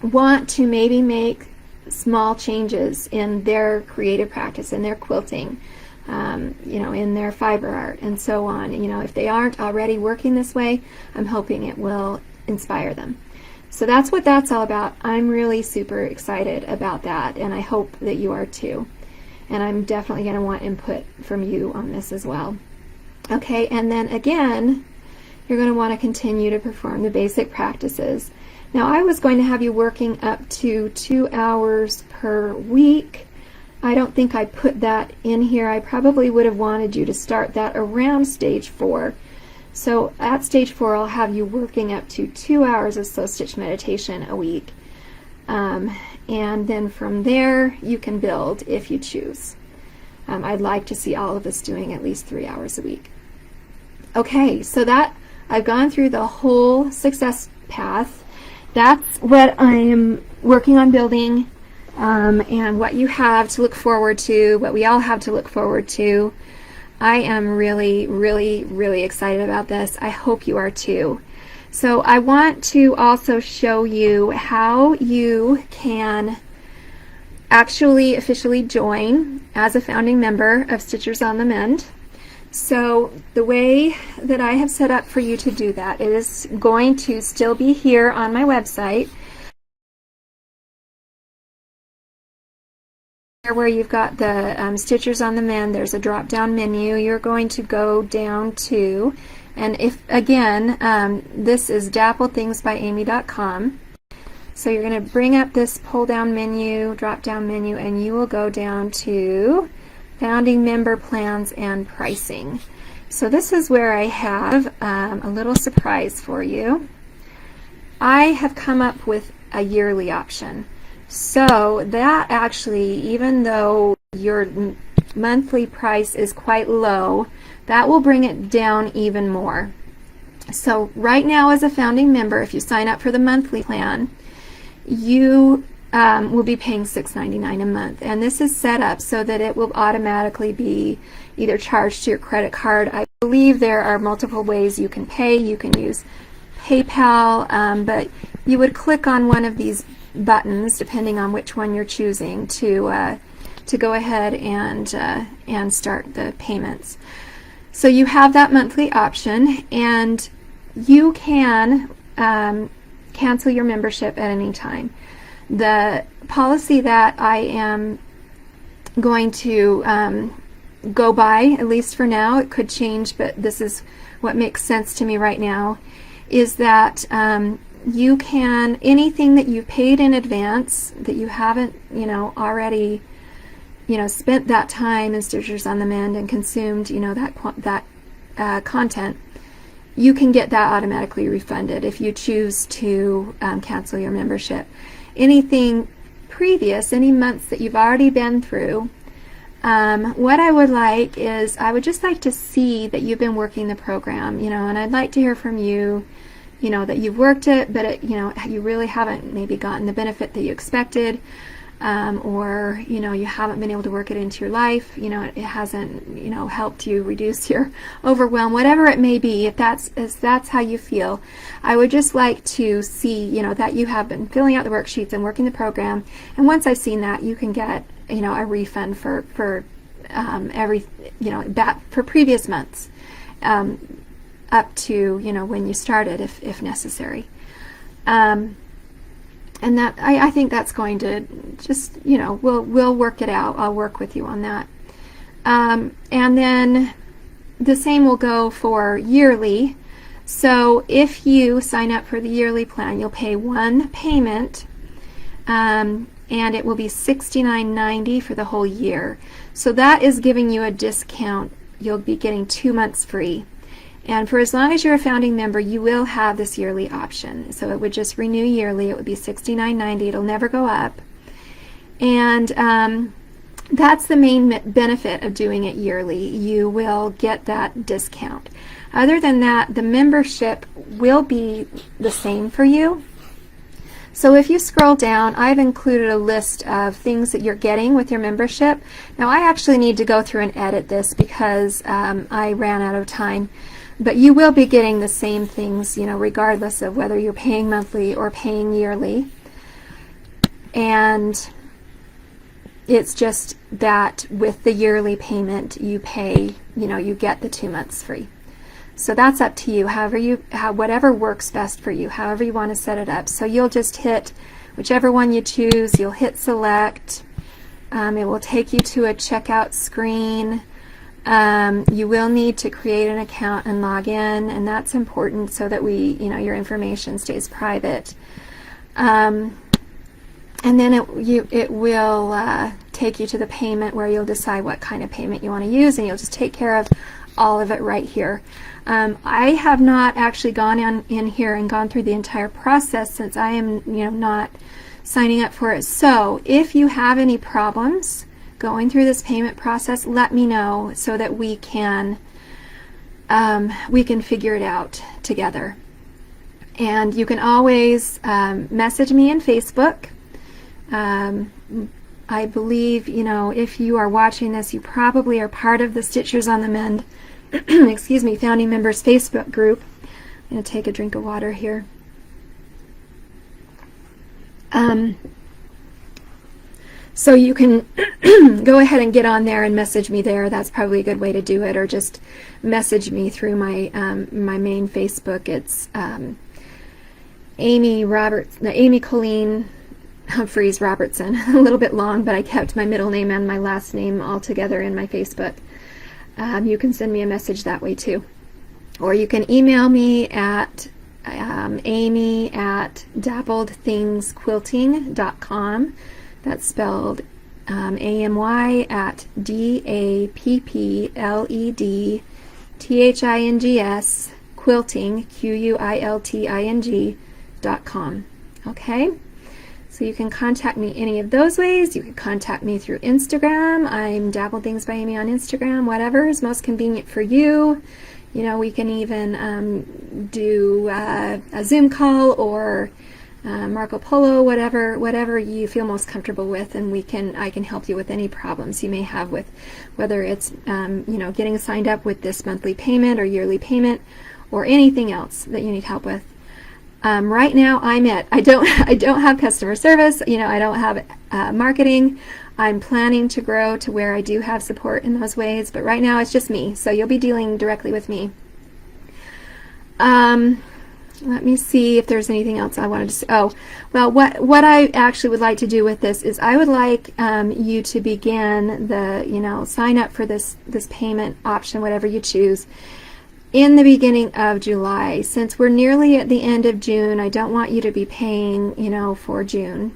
want to maybe make small changes in their creative practice, in their quilting, in their fiber art, and so on. If they aren't already working this way, I'm hoping it will inspire them. So that's what that's all about. I'm really super excited about that, and I hope that you are too. And I'm definitely going to want input from you on this as well. Okay, and then again, you're going to want to continue to perform the basic practices. Now, I was going to have you working up to 2 hours per week. I don't think I put that in here. I probably would have wanted you to start that around stage 4. So at stage 4, I'll have you working up to 2 hours of slow stitch meditation a week. And then from there, you can build if you choose. I'd like to see all of us doing at least 3 hours a week. Okay, so that I've gone through the whole success path. That's what I am working on building, and what you have to look forward to, what we all have to look forward to. I am really, really, really excited about this. I hope you are too. So I want to also show you how you can actually officially join as a founding member of Stitchers on the Mend. So the way that I have set up for you to do that is going to still be here on my website, where you've got the Stitchers on the Mend. There's a drop down menu. You're going to go down to, and if again, this is dappledthingsbyamy.com. So you're going to bring up this pull down menu, drop down menu, and you will go down to founding member plans and pricing. So this is where I have a little surprise for you. I have come up with a yearly option. So that actually, even though your monthly price is quite low, that will bring it down even more. So right now, as a founding member, if you sign up for the monthly plan, you will be paying $6.99 a month, and this is set up so that it will automatically be either charged to your credit card. I believe there are multiple ways you can pay. You can use PayPal, but you would click on one of these buttons, depending on which one you're choosing, to go ahead and start the payments. So you have that monthly option, and you can cancel your membership at any time. The policy that I am going to go by, at least for now, it could change, but this is what makes sense to me right now, is that you can, anything that you've paid in advance that you haven't, already, spent that time in Stitchers on the Mend and consumed, that content, you can get that automatically refunded if you choose to cancel your membership. Anything previous, any months that you've already been through, what I would like is, I would just like to see that you've been working the program, and I'd like to hear from you, that you've worked it, but you really haven't maybe gotten the benefit that you expected, or you haven't been able to work it into your life, it hasn't helped you reduce your overwhelm, whatever it may be. If that's how you feel, I would just like to see that you have been filling out the worksheets and working the program, and once I've seen that, you can get a refund for every that for previous months, up to when you started, if necessary. And that I think that's going to just we'll work it out. I'll work with you on that. And then the same will go for yearly. So if you sign up for the yearly plan, you'll pay one payment, and it will be $69.90 for the whole year. So that is giving you a discount. You'll be getting 2 months free. And for as long as you're a founding member, you will have this yearly option. So it would just renew yearly. It would be $69.90. It'll never go up. And that's the main benefit of doing it yearly. You will get that discount. Other than that, the membership will be the same for you. So if you scroll down, I've included a list of things that you're getting with your membership. Now I actually need to go through and edit this because I ran out of time. But you will be getting the same things, you know, regardless of whether you're paying monthly or paying yearly. And it's just that with the yearly payment you pay, you know, you get the 2 months free. So that's up to you, whatever works best for you, however you want to set it up. So you'll just hit whichever one you choose, you'll hit select. It will take you to a checkout screen. You will need to create an account and log in, and that's important so that your information stays private. And then it will take you to the payment where you'll decide what kind of payment you want to use, and you'll just take care of all of it right here. I have not actually gone in here and gone through the entire process since I am not signing up for it. So if you have any problems going through this payment process, let me know so that we can figure it out together. And you can always message me on Facebook. I believe, if you are watching this, you probably are part of the Stitchers on the Mend excuse me, founding members Facebook group. I'm going to take a drink of water here. So you can go ahead and get on there and message me there. That's probably a good way to do it, or just message me through my my main Facebook. It's Amy Colleen Humphreys Robertson. A little bit long, but I kept my middle name and my last name all together in my Facebook. You can send me a message that way too. Or you can email me at amy@dappledthingsquilting.com. That's spelled AMY@DAPPLEDTHINGS quilting QUILTING.com. Okay? So you can contact me any of those ways. You can contact me through Instagram. I'm Dappled Things by Amy on Instagram. Whatever is most convenient for you. We can even do a Zoom call or Marco Polo, whatever you feel most comfortable with, and I can help you with any problems you may have with whether it's getting signed up with this monthly payment or yearly payment or anything else that you need help with. Right now I don't have customer service, I don't have marketing. I'm planning to grow to where I do have support in those ways, but right now it's just me, so you'll be dealing directly with me. Let me see if there's anything else I wanted to say. Oh, well, what I actually would like to do with this is I would like you to begin the, sign up for this payment option, whatever you choose, in the beginning of July. Since we're nearly at the end of June, I don't want you to be paying, for June.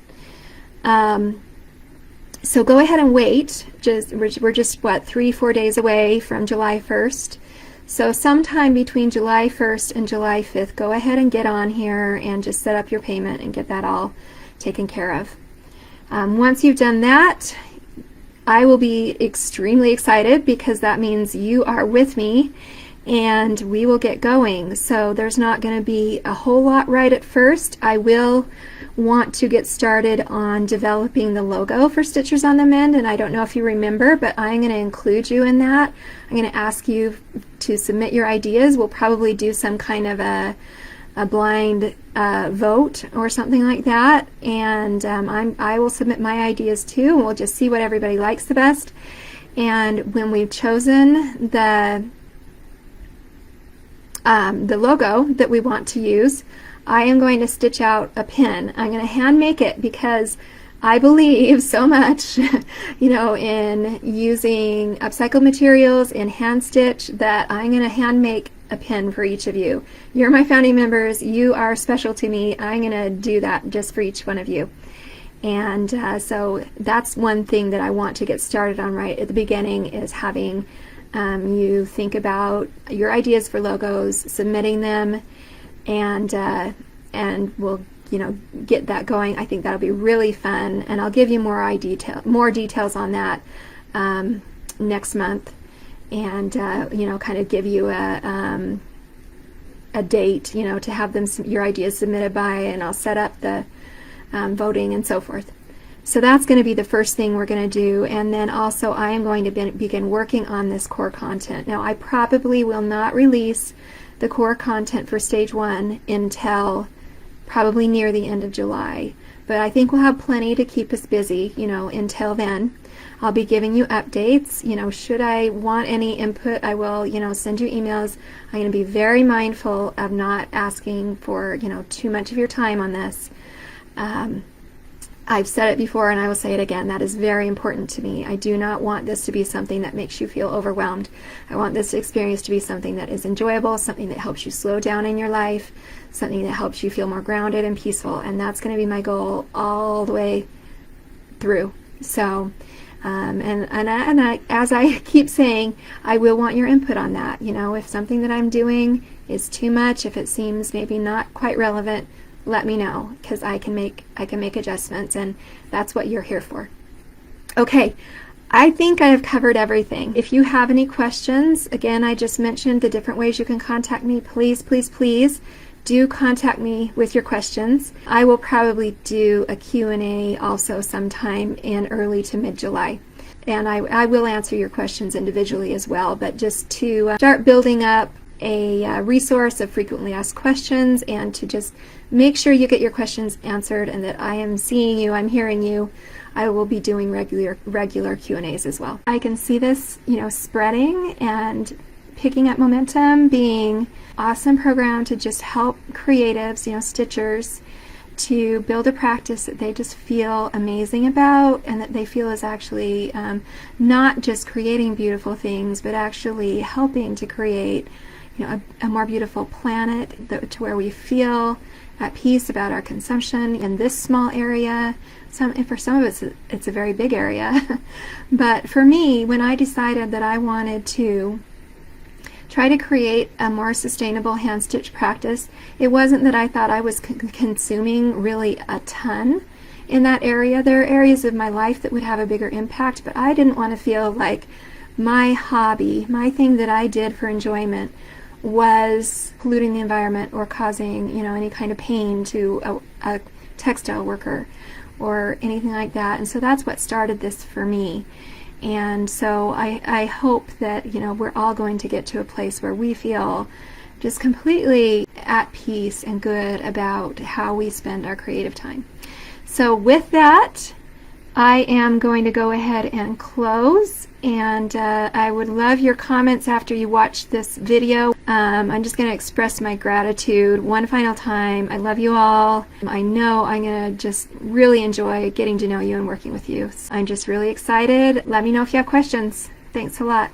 So go ahead and wait. We're just, 3-4 days away from July 1st. So sometime between July 1st and July 5th, go ahead and get on here and just set up your payment and get that all taken care of. Once you've done that, I will be extremely excited because that means you are with me and we will get going. So there's not going to be a whole lot right at first. I will want to get started on developing the logo for Stitchers on the Mend, and I don't know if you remember, but I'm going to include you in that. I'm going to ask you to submit your ideas. We'll probably do some kind of a blind vote or something like that, and I will submit my ideas too, and we'll just see what everybody likes the best. And when we've chosen the logo that we want to use, I am going to stitch out a pin. I'm going to hand make it because I believe so much, in using upcycled materials in hand stitch that I'm going to hand make a pin for each of you. You're my founding members. You are special to me. I'm going to do that just for each one of you. And so that's one thing that I want to get started on right at the beginning, is having you think about your ideas for logos, submitting them, and we'll get that going. I think that'll be really fun, and I'll give you more details on that next month, and kind of give you a date, you know, to have them your ideas submitted by, and I'll set up the voting and so forth. So that's going to be the first thing we're going to do, and then also I am going to begin working on this core content. Now, I probably will not release the core content for stage 1 until probably near the end of July, but I think we'll have plenty to keep us busy, you know, until then. I'll be giving you updates. You know, should I want any input, I will, you know, send you emails. I'm going to be very mindful of not asking for, you know, too much of your time on this. I've said it before and I will say it again. That is very important to me. I do not want this to be something that makes you feel overwhelmed. I want this experience to be something that is enjoyable, something that helps you slow down in your life, something that helps you feel more grounded and peaceful. And that's going to be my goal all the way through. So, as I keep saying, I will want your input on that. You know, if something that I'm doing is too much, if it seems maybe not quite relevant, let me know, because I can make adjustments, and that's what you're here for. Okay, I think I have covered everything. If you have any questions, again, I just mentioned the different ways you can contact me. Please, please, please do contact me with your questions. I will probably do a Q&A also sometime in early to mid-July. And I will answer your questions individually as well, but just to start building up a resource of frequently asked questions, and to just make sure you get your questions answered and that I am seeing you, I'm hearing you. I will be doing regular Q&As as well. I can see this, you know, spreading and picking up momentum, being awesome program to just help creatives, you know, stitchers, to build a practice that they just feel amazing about, and that they feel is actually not just creating beautiful things, but actually helping to create, you know, a more beautiful planet, to where we feel at peace about our consumption in this small area. For some of us, it's a very big area. But for me, when I decided that I wanted to try to create a more sustainable hand stitch practice, it wasn't that I thought I was consuming really a ton in that area. There are areas of my life that would have a bigger impact, but I didn't want to feel like my hobby, my thing that I did for enjoyment, was polluting the environment or causing, you know, any kind of pain to a textile worker or anything like that. And so that's what started this for me. And so I hope that, you know, we're all going to get to a place where we feel just completely at peace and good about how we spend our creative time. So with that, I am going to go ahead and close, and I would love your comments after you watch this video. I'm just going to express my gratitude one final time. I love you all. I know I'm going to just really enjoy getting to know you and working with you. I'm just really excited. Let me know if you have questions. Thanks a lot.